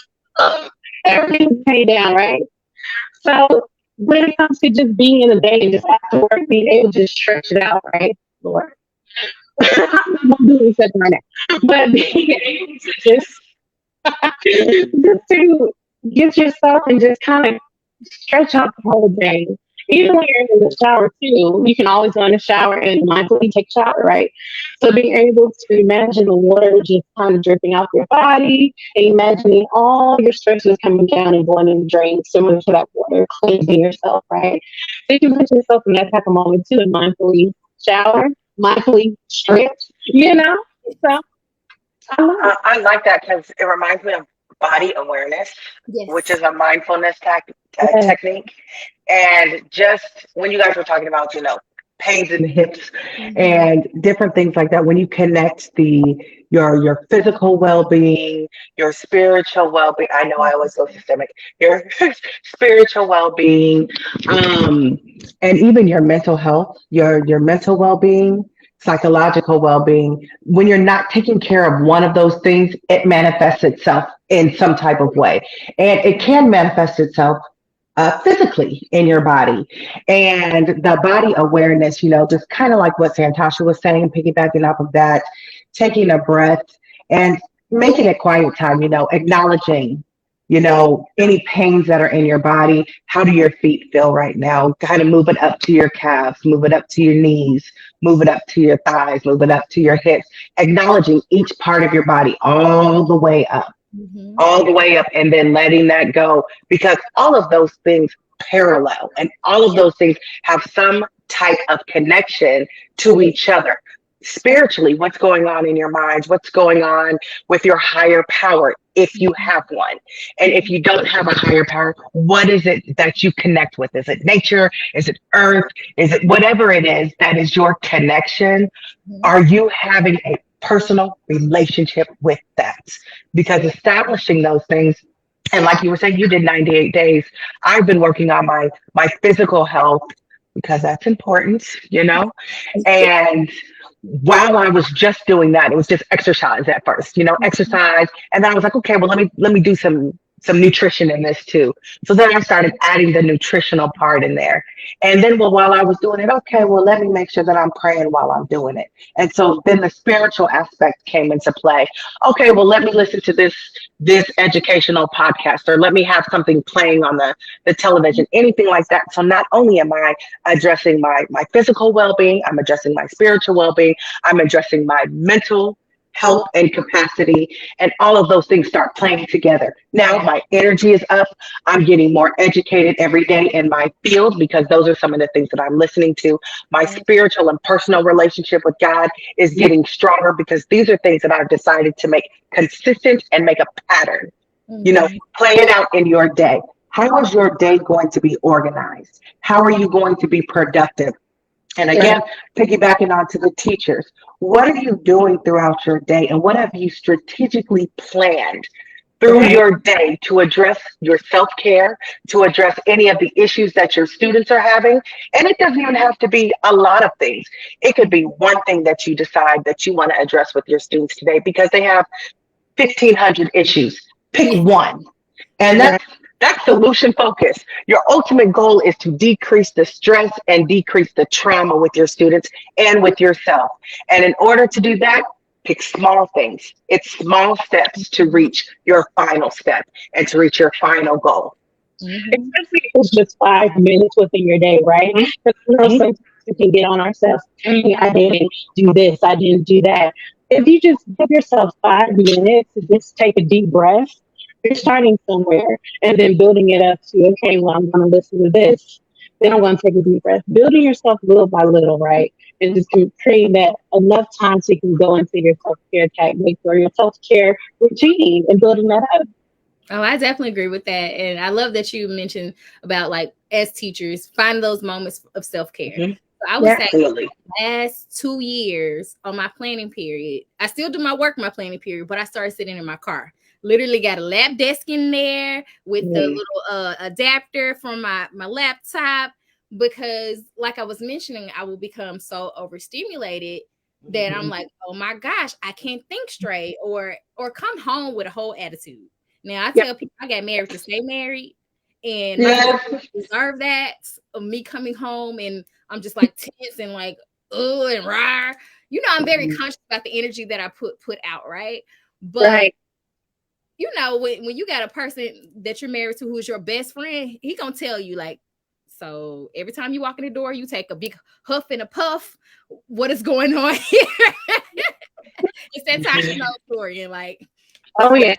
everything's paid down, right? So when it comes to just being in the day and just after work, being able to just stretch it out, right? Lord. I'm doing something right now. But being able to just to get yourself and just kind of stretch out the whole day. Even when you're in the shower too, you can always go in the shower and mindfully take a shower, right? So being able to imagine the water just kind of dripping off your body and imagining all your stresses coming down and going in the drain, similar to that water, cleansing yourself, right? So you can put yourself in that type of moment too and mindfully shower, mindfully stretch, So I like that because it reminds me of body awareness, which is a mindfulness technique. And just when you guys were talking about, pains in the hips and different things like that, when you connect your physical well-being, your spiritual well-being, I know I always go systemic, your spiritual well-being, and even your mental health, your mental well-being, psychological well-being, when you're not taking care of one of those things, it manifests itself in some type of way. And it can manifest itself physically in your body. And the body awareness, just kind of like what Santasha was saying, piggybacking off of that, taking a breath and making it quiet time, acknowledging, any pains that are in your body. How do your feet feel right now? Kind of move it up to your calves, move it up to your knees, move it up to your thighs, move it up to your hips, acknowledging each part of your body all the way up. All the way up, and then letting that go, because all of those things parallel and all of those things have some type of connection to each other. Spiritually, what's going on in your minds, what's going on with your higher power, if you have one. And if you don't have a higher power, what is it that you connect with? Is it nature? Is it earth? Is it whatever it is that is your connection? Are you having a personal relationship with that? Because establishing those things, and like you were saying, you did 98 days. I've been working on my physical health because that's important, and while I was just doing that, it was just exercise at first, exercise. And then I was like, okay, well, let me do some nutrition in this too. So then I started adding the nutritional part in there. And then, while I was doing it, okay, well, let me make sure that I'm praying while I'm doing it. And so then the spiritual aspect came into play. Okay, well, let me listen to this educational podcast, or let me have something playing on the television, anything like that. So not only am I addressing my physical well-being, I'm addressing my spiritual well-being, I'm addressing my mental help and capacity, and all of those things start playing together. Now my energy is up. I'm getting more educated every day in my field because those are some of the things that I'm listening to. My spiritual and personal relationship with God is getting stronger because these are things that I've decided to make consistent and make a pattern. You know, Mhm. play it out in your day. How is your day going to be organized? How are you going to be productive? And Right. again, piggybacking onto the teachers, what are you doing throughout your day and what have you strategically planned through Okay. your day to address your self care, to address any of the issues that your students are having? And it doesn't even have to be a lot of things. It could be one thing that you decide that you want to address with your students today because they have 1,500 issues. Pick Yeah. one. And Right. that's solution focused. Your ultimate goal is to decrease the stress and decrease the trauma with your students and with yourself. And in order to do that, pick small things. It's small steps to Mhm. reach your final step and to reach your final goal. Mhm. Especially if it's just 5 minutes within your day, right? Because I know Mhm. sometimes we can get on ourselves. Dang, I didn't do this. I didn't do that. If you just give yourself 5 minutes to just take a deep breath, you're starting somewhere and then building it up to, okay, well, I'm going to listen to this. Then I'm going to take a deep breath. Building yourself little by little, right? And just creating that enough time so you can go into your self care technique or your self care routine and building that up. Oh, I definitely agree with that. And I love that you mentioned about like as teachers, find those moments of self care. Mhm. So I would Yeah. say Absolutely. last 2 years on my planning period, I still do my work, my planning period, but I started sitting in my car. Literally got a lap desk in there with the Mhm. little adapter from my laptop because, like I was mentioning, I will become so overstimulated that I'm Mhm. like, oh my gosh, I can't think straight or come home with a whole attitude. Now I Yeah. tell people I got married to stay married, and my family Yes. deserve that of me coming home and I'm just like tense and like and rah. You know, I'm very Mhm. conscious about the energy that I put out, right? But Right. you know, when you got a person that you're married to who's your best friend, he gonna tell you like, so every time you walk in the door, you take a big huff and a puff. What is going on here? It's that Tasha No story, and like, Oh, yeah.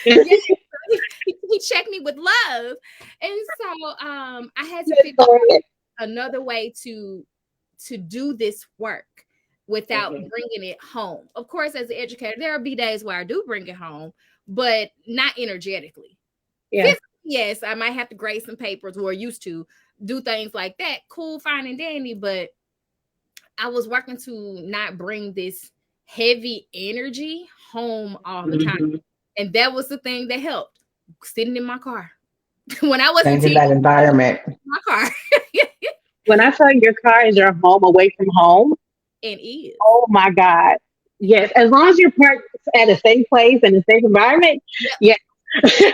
yeah, he checked me with love, and so I had to figure another way to do this work without Mhm. bringing it home. Of course, as an educator, there'll be days where I do bring it home, but not energetically. Yeah. Physically, yes, I might have to grade some papers or used to do things like that. Cool, fine, and dandy, but I was working to not bring this heavy energy home all the time. Mhm. And that was the thing that helped. Sitting in my car. When I wasn't Changing teaching that environment. my car. When I tell you your car is your home away from home, And is. oh my God. Yes. As long as you're parked at a safe place and a safe environment, Yep. yes.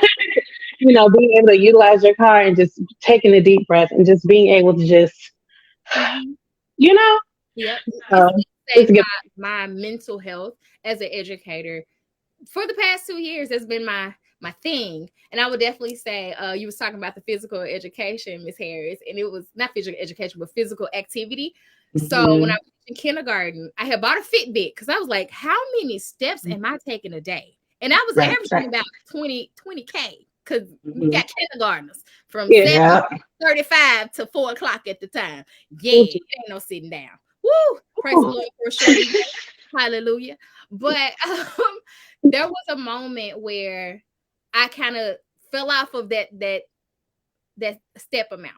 Being able to utilize your car and just taking a deep breath and just being able to just, Mhm. you know, Yep. It's uh, saved it's good. my mental health as an educator for the past 2 years. That's been my thing. And I would definitely say you was talking about the physical education, Miss Harris, and it was not physical education, but physical activity. So when I Mhm. was in kindergarten, I had bought a Fitbit because I was like, how many steps am I taking a day? And I was Right. averaging Right. about 20K because we Mhm. got kindergartners from Yeah. 7:35 to 4 o'clock at the time. Yeah, it ain't no sitting down. Woo! Praise the Lord for a short event. Hallelujah. But there was a moment where I kind of fell off of that step amount.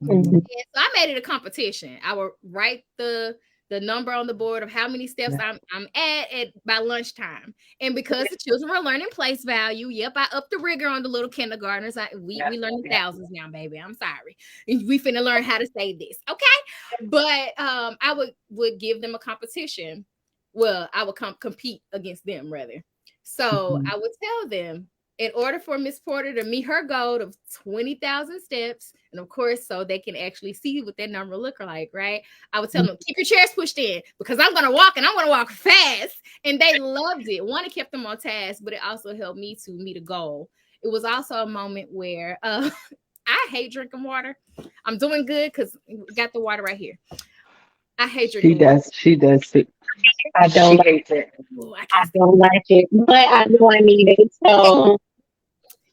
Mhm. Mhm. Yeah, so I made it a competition. I would write the number on the board of how many steps Yeah. I'm at by lunchtime. And because the children were learning place value, yep, I upped the rigor on the little kindergartners. Yeah. We learning Yeah. thousands now, baby. I'm sorry. We finna learn how to say this, okay? But I would give them a competition. Well, I would compete against them rather. So Mhm. I would tell them in order for Miss Porter to meet her goal of 20,000 steps, and of course, so they can actually see what that number look like, right? I would tell them, keep your chairs pushed in because I'm going to walk and I'm going to walk fast. And they loved it. One, it kept them on task, but it also helped me to meet a goal. It was also a moment where I hate drinking water. I'm doing good because we got the water right here. I hate She drinking water. does. She does too. I don't She like hates it. Ooh, I I can't stand. don't like it, but I know I need it. So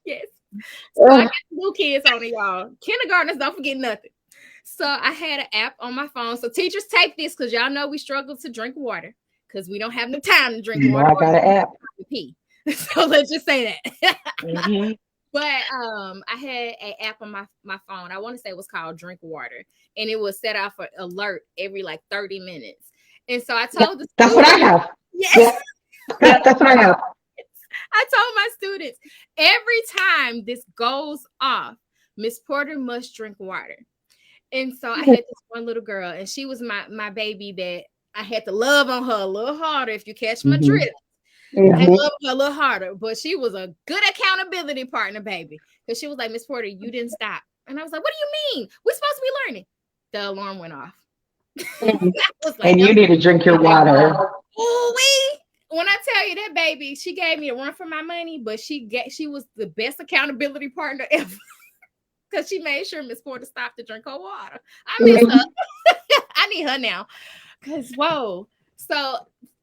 Yes. So I got ugh, new kids on it, y'all. Kindergartners don't forget nothing. So I had an app on my phone. So teachers take this because y'all know we struggle to drink water because we don't have the time to drink You know water I or got an app. to pee. So let's just say that. Hmm. But I had an app on my phone. I want to say it was called Drink Water, and it was set out for alert every like 30 minutes. And so I Yeah, told the that's what I students, have. yes, Yeah, that's what I have. I told my students every time this goes off, Miss Porter must drink water. And so I had this one little girl, and she was my baby that I had to love on her a little harder. If you catch my Hmm. drift, I mhm. love her a little harder. But she was a good accountability partner, baby, because she was like, Miss Porter, you didn't stop. And I was like, what do you mean? We're supposed to be learning. The alarm went off. I was like, And you need to drink your water. ooh when I tell you that baby, she gave me a run for my money, but she was the best accountability partner ever because she made sure Miss Porter stopped to drink her water. I miss her. I need her now. Cause whoa. So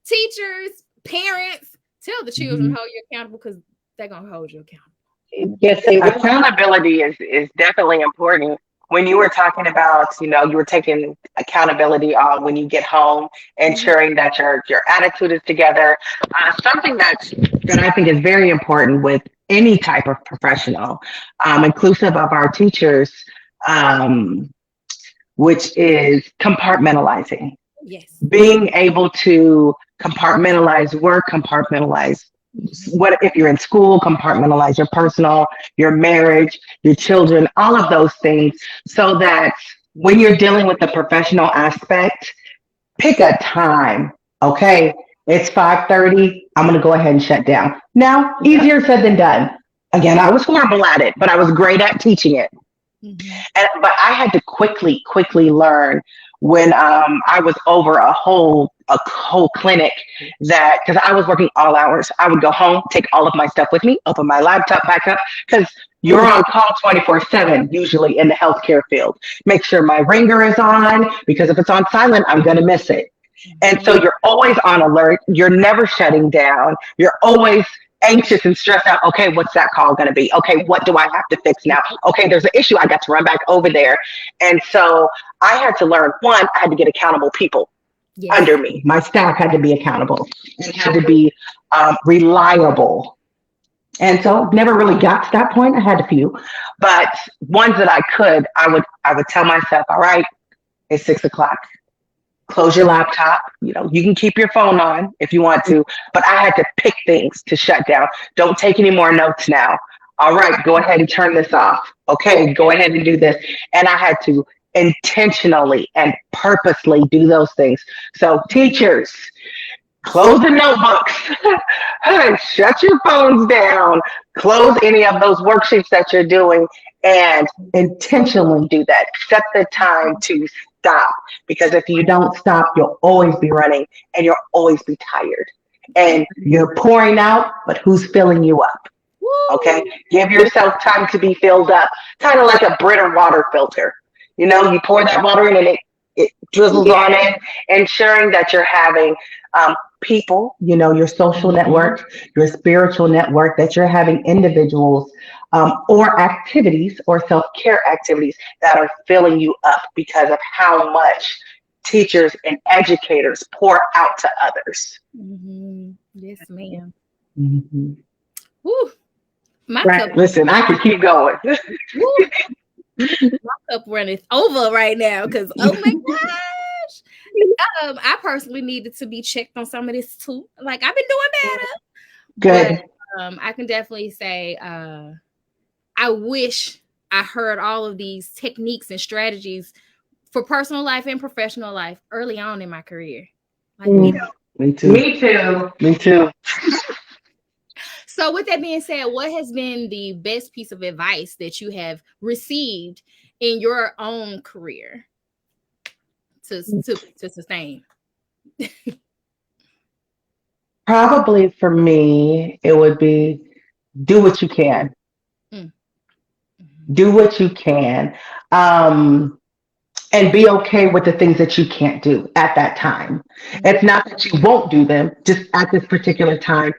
teachers, parents, tell the children Mhm. hold you accountable because they're gonna hold you accountable. Yes, they will. Accountability is definitely important. When you were talking about, you were taking accountability on when you get home, Mhm. ensuring that your attitude is together. Something that I think is very important with any type of professional, inclusive of our teachers, um, which is compartmentalizing, Yes. being able to compartmentalize work, compartmentalize Mhm. what if you're in school, compartmentalize your personal, your marriage, your children, all of those things, so that when you're dealing with the professional aspect, pick a time. Okay, it's 5:30. I'm going to go ahead and shut down. Now, easier said than done. Again, I was horrible at it, but I was great at teaching it. Mhm. But I had to quickly learn when I was over a whole clinic, that because I was working all hours, I would go home, take all of my stuff with me, open my laptop back up because you're on call 24/7 usually in the healthcare field. Make sure my ringer is on because if it's on silent, I'm gonna miss it. And so Mhm. you're always on alert. You're never shutting down. You're always anxious and stressed out. Okay, what's that call going to be? Okay, what do I have to fix now? Okay, there's an issue. I got to run back over there. And so I had to learn, one, I had to get accountable people Yes. under me. My staff had to be accountable and had to be reliable. And so never really got to that point. I had a few, but ones that I could, I would tell myself, all right, it's 6 o'clock, close your laptop. You can keep your phone on if you want to, but I had to pick things to shut down. Don't take any more notes now. All right, go ahead and turn this off. Okay, go ahead and do this. And I had to intentionally and purposely do those things. So, teachers, close the notebooks. Hey, shut your phones down. Close any of those worksheets that you're doing and intentionally do that. Set the time to stop, because if you don't stop, you'll always be running and you'll always be tired. And you're pouring out, but who's filling you up? Okay? Woo. Give yourself time to be filled up, kind of like a Brita water filter. You pour that water in and it drizzles on it, ensuring that you're having people, your social network, your spiritual network, that you're having individuals or activities or self care activities that are filling you up because of how much teachers and educators pour out to others. Mhm. Yes, ma'am. Mhm. Woo. My cup. Right. Listen, I could keep going. Woo. My cup runneth over right now because oh my gosh. I personally needed to be checked on some of this too. Like I've been doing better, Good. but I can definitely say I wish I heard all of these techniques and strategies for personal life and professional life early on in my career. Like we Mm. don't. Me too. Me too. Me too. So with that being said, what has been the best piece of advice that you have received in your own career to sustain? Probably for me, it would be do what you can. Mm, mhm, Do what you can. Um, and be okay with the things that you can't do at that time. It's not that you won't do them, just at this particular time,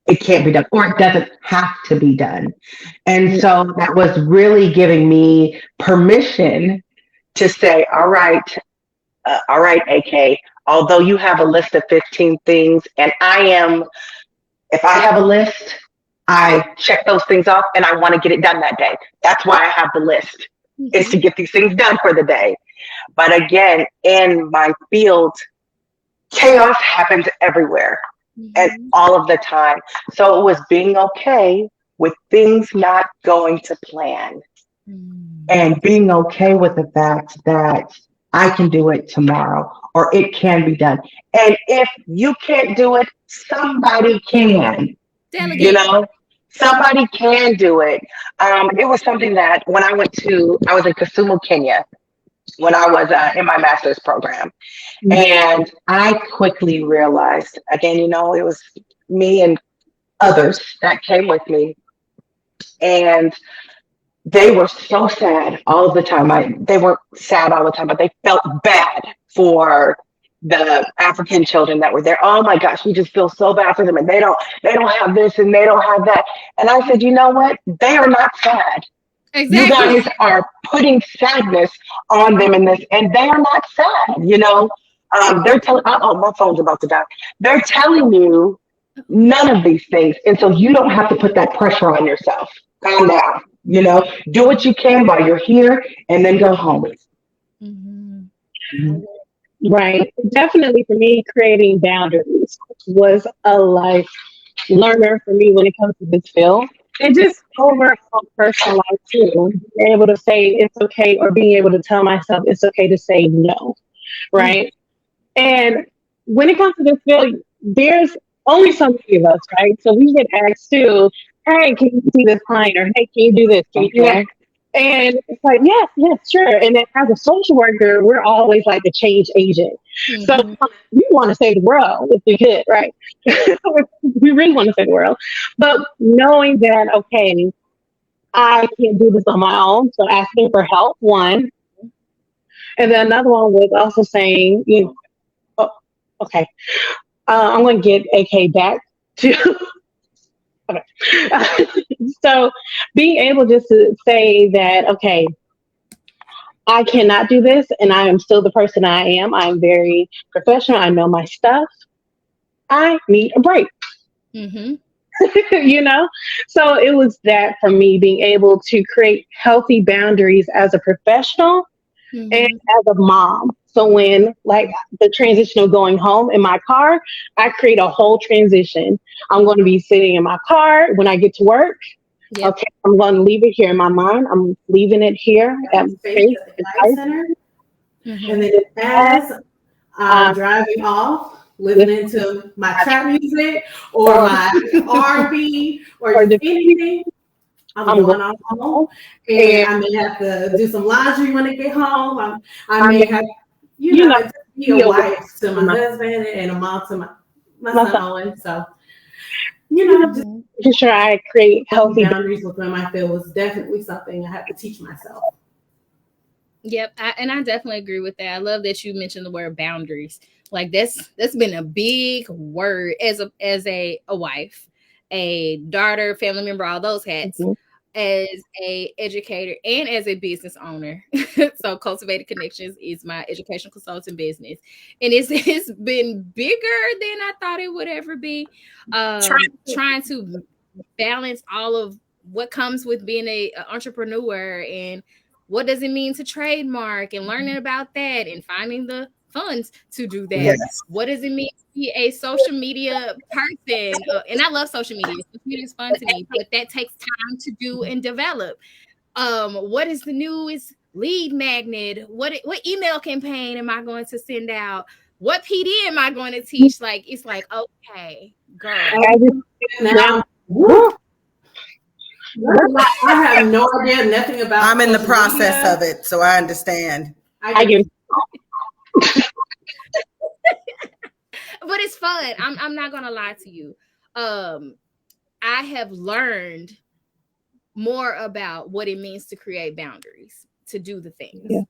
it can't be done or it doesn't have to be done. And so that was really giving me permission to say, all right, AK, although you have a list of 15 things and if I have a list, I check those things off and I want to get it done that day. That's why I have the list, is to get these things done for the day. But again, in my field, chaos happens everywhere and all of the time. So it was being okay with things not going to plan and being okay with the fact that I can do it tomorrow or it can be done. And if you can't do it, somebody can, you Delegate. know, somebody can do it. It was something that when I was in Kisumu, Kenya, when I was in my master's program. And I quickly realized, again, it was me and others that came with me. And they were so sad all the time. They weren't sad all the time, but they felt bad for the African children that were there. Oh my gosh, we just feel so bad for them, and they don't have this and they don't have that. And I said, you know what? They are not sad. You Exactly. guys are putting sadness on them in this, and they are not sad. They're telling. Oh, my phone's about to die. They're telling you none of these things, and so you don't have to put that pressure on yourself. Calm down. Do what you can while you're here, and then go home. Mm-hmm. Right. Definitely for me, creating boundaries was a life learner for me when it comes to this field. And just overall personal life too. Being able to say it's okay or being able to tell myself it's okay to say no. Right. And when it comes to this field, there's only so many of us, right? So we get asked too, hey, can you see this client? Or hey, can you do this? Can you do that? And it's like, yes, yes, sure. And then as a social worker, we're always like a change agent. So Mm-hmm. we want to save the world if we could, right? We really want to save the world. But knowing that, okay, I can't do this on my own. So asking for help, one. And then another one was also saying, oh, okay, I'm going to get AK back to. Okay. So being able just to say that, okay, I cannot do this and I am still the person I am. I'm very professional. I know my stuff. I need a break, Mm-hmm. you know? So it was that for me being able to create healthy boundaries as a professional and Mm-hmm. as a mom. So when like the transition of going home in my car, I create a whole transition. I'm going to be sitting in my car when I get to work. Yep. Okay, I'm going to leave it here in my mind. I'm leaving it here at my Space face at the and Life life. Center. And Mm-hmm. then as I'm Um, driving off, with listening to my my trap music or or my R&B or or just the anything, I'm I'm going going off home. home And and I may have to do some laundry when I get home. I I may may have, you know just be a be away wife to my from husband and a mom to my my son. son. So, just Mm-hmm. Making sure I create healthy healthy. boundaries within my field was definitely something I had to teach myself. Yep, and I definitely agree with that. I love that you mentioned the word boundaries. Like that's been a big word as a wife, a daughter, family member, all those hats, Mhm. as a educator and as a business owner. So Cultivated Connections is my education consulting business, and it's been bigger than I thought it would ever be. Trying to balance all of what comes with being a entrepreneur, and what does it mean to trademark, and learning about that and finding the funds to do that. Yes. What does it mean to be a social media person? And I love social media. Social media is fun to me, but that takes time to do and develop. What is the newest lead magnet? What email campaign am I going to send out? What PD am I going to teach? Like, it's like, okay, girl. I just now Now, woo, I have no idea nothing I'm about in the social process media. of it, so I understand. I I get get But it's fun. I'm not gonna lie to you. Um, I have learned more about what it means to create boundaries, to do the yeah. things.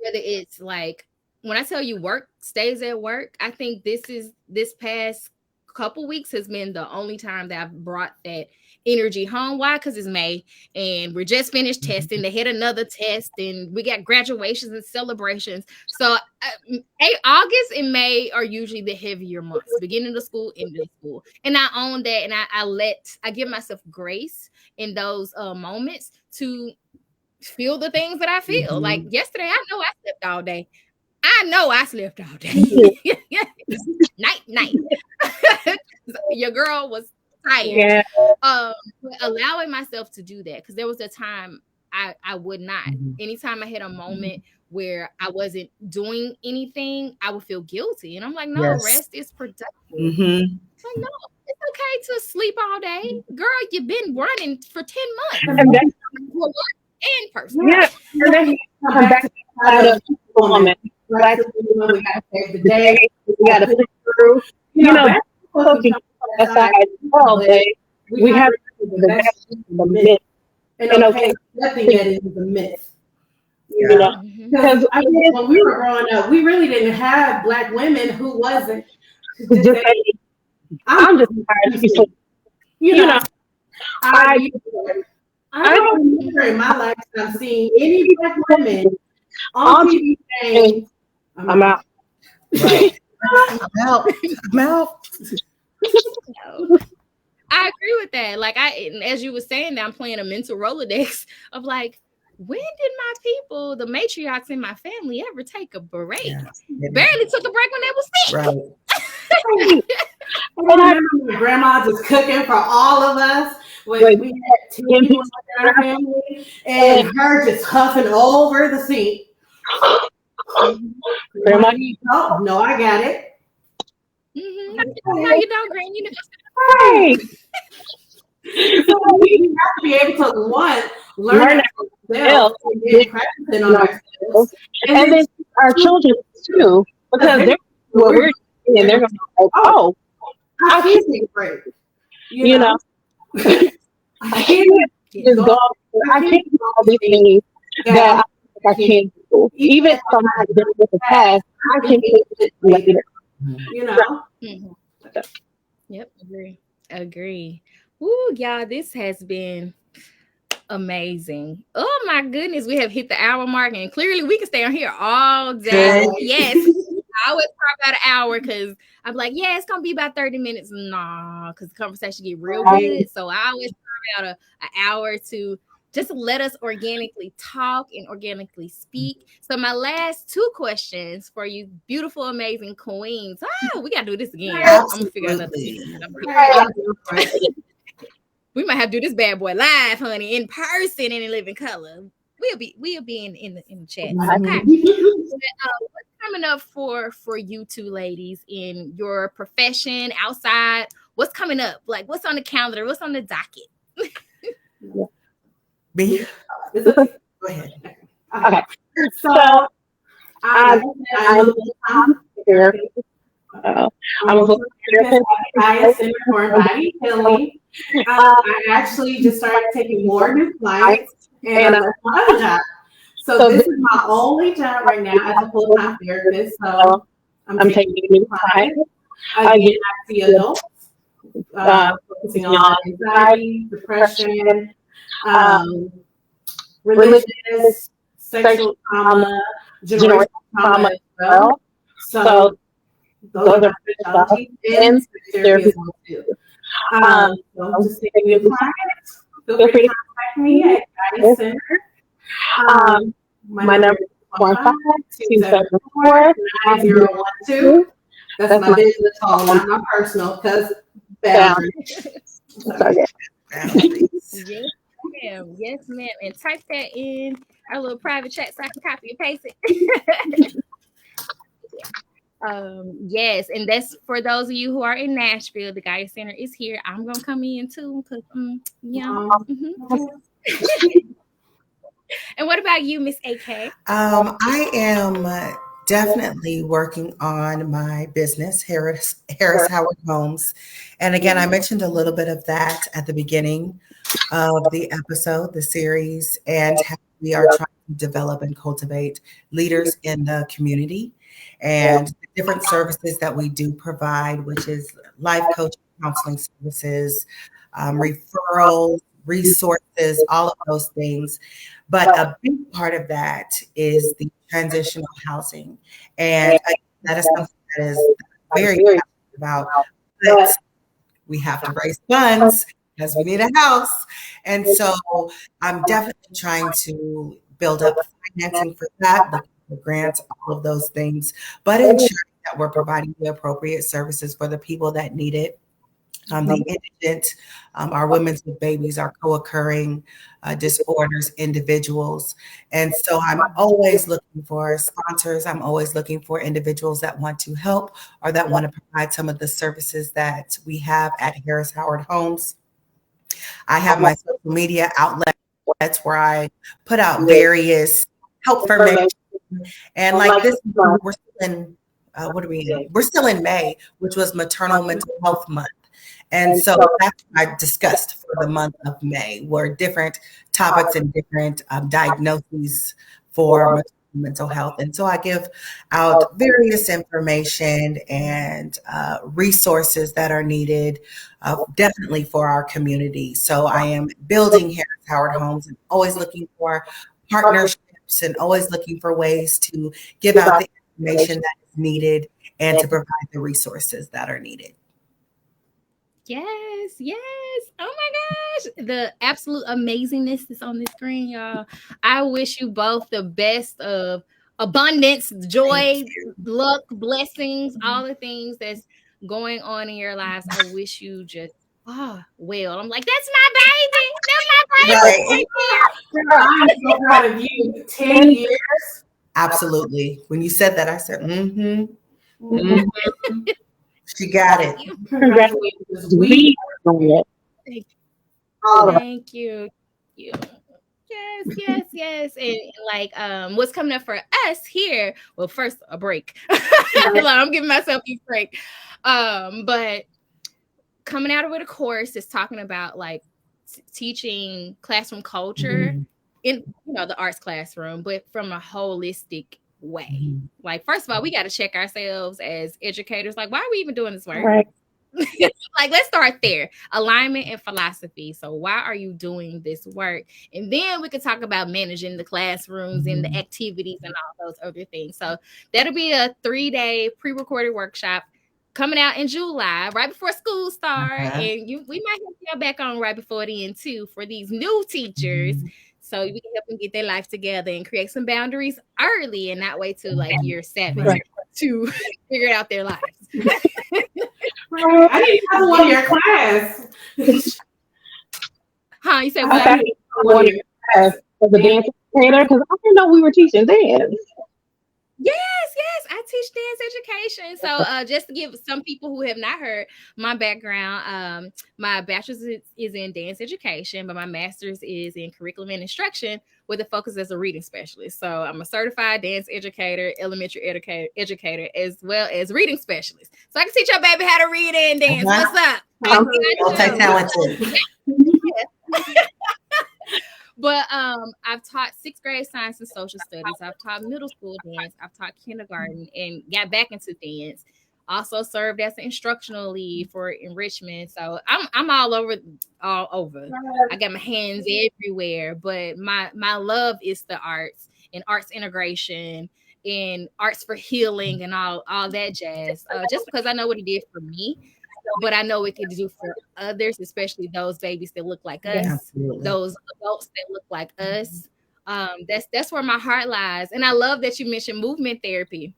whether it's like when I tell you work stays at work, I think this past couple weeks has been the only time that I've brought that energy home. Why? Because it's May and we're just finished testing. They hit another test and we got graduations and celebrations. So August and May are usually the heavier months, beginning of school, end of school. And I own that, and I give myself grace in those moments to feel the things that I feel. Like yesterday, I know I slept all day. I know I slept all day. night. Your girl was tired. Yeah. Allowing myself to do that, because there was a time I would not. Anytime I had a moment where I wasn't doing anything, I would feel guilty. And I'm like, no, rest is productive. Like, no, it's okay to sleep all day. Girl, you've been running for 10 months. And that's And person. yeah. And then come back to the moment. Like, we gotta save the day. we got to push through. You know, that's supposed to be aside as well, but we have the best the myth. And okay, nothing that is a myth. You know, because I mean, when we were growing up, we really didn't have Black women who wasn't just say, I'm just tired of you. You know, I don't remember in my lifetime seeing any Black women on TV saying, I'm out. Right. I'm out. No. I agree with that. Like as you were saying that, I'm playing a mental Rolodex of like, when did my people, the matriarchs in my family, ever take a break? Yeah. Barely took a break when they was sick. Right. I remember my grandma just cooking for all of us. When we had 2 people in our family, and her just huffing over the sink. Grandma, no, I got it. No, you don't, Gran. You know. right. So we have to be able to learn ourselves and get practicing on ourselves. And then our children too, because they're what we're doing, and they're going to be like, oh, I can't take a break. You know. I can't just go. I can't do all these things that I can't do. Even if I'm not good with the past, I can do it later. You know. Yep, agree. Ooh, y'all, this has been amazing. Oh my goodness, we have hit the hour mark, and clearly we can stay on here all day. Yes. I always talk about an hour because I'm like, yeah, it's gonna be about 30 minutes. Nah, because the conversation get real good. So I always talk about an hour to just let us organically talk and organically speak. So my last 2 questions for you, beautiful, amazing queens. We gotta do this again. I'm gonna figure out another. We might have to do this bad boy live, honey, in person and in living color. We'll be in the chat. Okay. What's coming up for you two ladies in your profession outside? What's coming up? Like, what's on the calendar? What's on the docket? Me? Go ahead. Okay. So I'm a therapist. I'm a therapist at Center for Embodied Healing. I actually just started taking more new clients, and I left my other job. So this is my only job right now as a full-time therapist. So I'm taking new clients. Again, I see adults focusing on anxiety, depression, religious, sexual trauma, generational trauma as well. So those are specialties and therapy too. So just taking new clients. Feel free to contact me at Guidance Center. My number is 15274-9012. That's my business phone, not my personal, because boundaries. Yes, ma'am. And type that in our little private chat so I can copy and paste it. Yes, and that's for those of you who are in Nashville. The Gaia Center is here. I'm gonna come in too, because And what about you, Miss AK? I am definitely working on my business, Harris Howard Homes. And again, I mentioned a little bit of that at the beginning of the episode, the series, and we are trying to develop and cultivate leaders in the community and different services that we do provide, which is life coaching, counseling services, referrals, resources, all of those things. But a big part of that is the transitional housing. And that is something that is very passionate about. But we have to raise funds because we need a house. And so I'm definitely trying to build up financing for that, looking for grants, all of those things, but ensuring that we're providing the appropriate services for the people that need it. The indigent, our women with babies, our co-occurring disorders, individuals. And so I'm always looking for sponsors. I'm always looking for individuals that want to help or that want to provide some of the services that we have at Harris Howard Homes. I have my social media outlets where I put out various help information. And like this month, we're still in, what are we in? We're still in May, which was Maternal Mental Health Month. And so that's what I discussed for the month of May, were different topics and different diagnoses for mental health. And so I give out various information and resources that are needed definitely for our community. So I am building Harris Howard Homes and always looking for partnerships and always looking for ways to give out the information that is needed and to provide the resources that are needed. Yes, yes. Oh my gosh. The absolute amazingness is on the screen, y'all. I wish you both the best of abundance, joy, luck, blessings, all the things that's going on in your lives. I wish you just well. I'm like, that's my baby. That's my baby right there. I'm so proud of you. 10 years. Absolutely. When you said that, I said, She got it. Congratulations. Thank you. Yes. And like what's coming up for us here? Well, first a break. I'm giving myself a break. But coming out with a course is talking about like teaching classroom culture in the arts classroom, but from a holistic way. Like, first of all, we got to check ourselves as educators. Like, why are we even doing this work? Right. Like, let's start there. Alignment and philosophy. So why are you doing this work? And then we could talk about managing the classrooms and the activities and all those other things. So that'll be a 3-day pre-recorded workshop coming out in July, right before school start. And we might have y'all back on right before then too for these new teachers. So we can help them get their life together and create some boundaries early and not wait till like year 7 to figure out their lives. I need another one of your class. You said what? I one of your class as a dance educator because I didn't know we were teaching dance. Yes, I teach dance education. So just to give some people who have not heard my background, my bachelor's is in dance education, but my master's is in curriculum and instruction with a focus as a reading specialist. So I'm a certified dance educator, elementary educator, as well as reading specialist. So I can teach your baby how to read and dance. What's up? Multi-talented. But I've taught 6th grade science and social studies. I've taught middle school dance. I've taught kindergarten and got back into dance. Also served as an instructional lead for enrichment. So I'm all over. I got my hands everywhere. But my love is the arts and arts integration and arts for healing and all that jazz. Just because I know what it did for me. But I know it could do for others, especially those babies that look like us, those adults that look like us. That's where my heart lies. And I love that you mentioned movement therapy.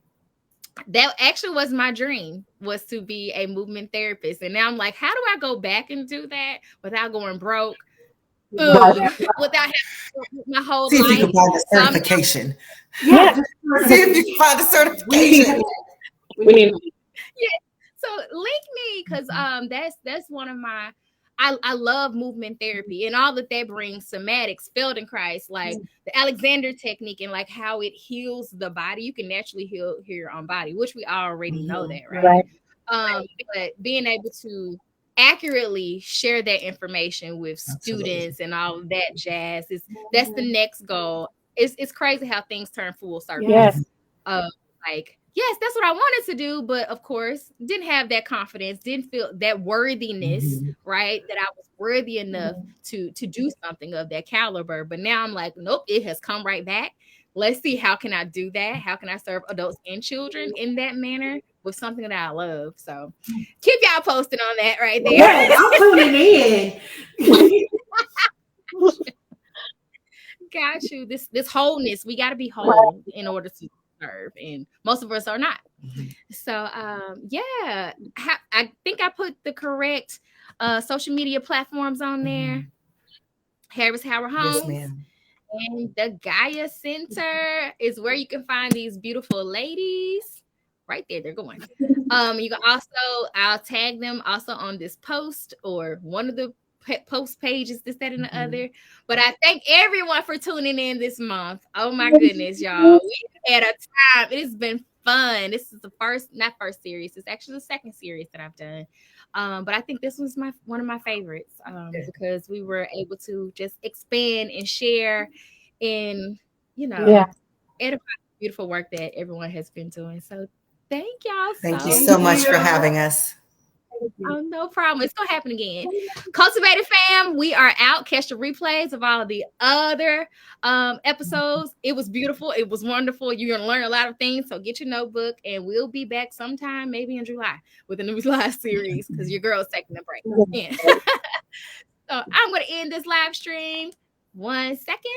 That actually was my dream, was to be a movement therapist. And now I'm like, how do I go back and do that without going broke? Without having my whole life. See if you can find a certification. See if you can find a certification. We need. So link me because that's one of my I love movement therapy and all that brings, somatics, Feldenkrais, like the Alexander technique and like how it heals the body. You can naturally heal your own body, which we already know that, right? But being able to accurately share that information with Absolutely. students and all of that jazz. That's the next goal. It's crazy how things turn full circle. Yes. Mhm. Like, yes, that's what I wanted to do, but of course, didn't have that confidence, didn't feel that worthiness, Mhm. right? That I was worthy enough to do something of that caliber. But now I'm like, nope, it has come right back. Let's see, how can I do that? How can I serve adults and children in that manner with something that I love? So keep y'all posted on that right there. Yes, I'm tuning in. Got you. This wholeness, we got to be whole in order to serve, and most of us are not. Mhm. So yeah, I think I put the correct social media platforms on there. Mhm. Harris Howard Yes, Homes ma'am. and the Gaia Center is where you can find these beautiful ladies. Right there, they're going. You can also, I'll tag them also on this post or one of the post pages, this, that, and the Mhm. other. But I thank everyone for tuning in this month. Oh my goodness, y'all. We had a time. It has been fun. This is the first, not first series. It's actually the second series that I've done. But I think this was my one of my favorites because we were able to just expand and share and Yeah. edify the beautiful work that everyone has been doing. So thank y'all Thank you so so Thank much for much. you. having us. Oh, no problem. It's gonna happen again. Cultivated fam, we are out. Catch the replays of all the other episodes. It was beautiful. It was wonderful. You're gonna learn a lot of things. So get your notebook, and we'll be back sometime, maybe in July, with a new live series because your girl's taking a break. Yeah. So I'm gonna end this live stream. 1 second.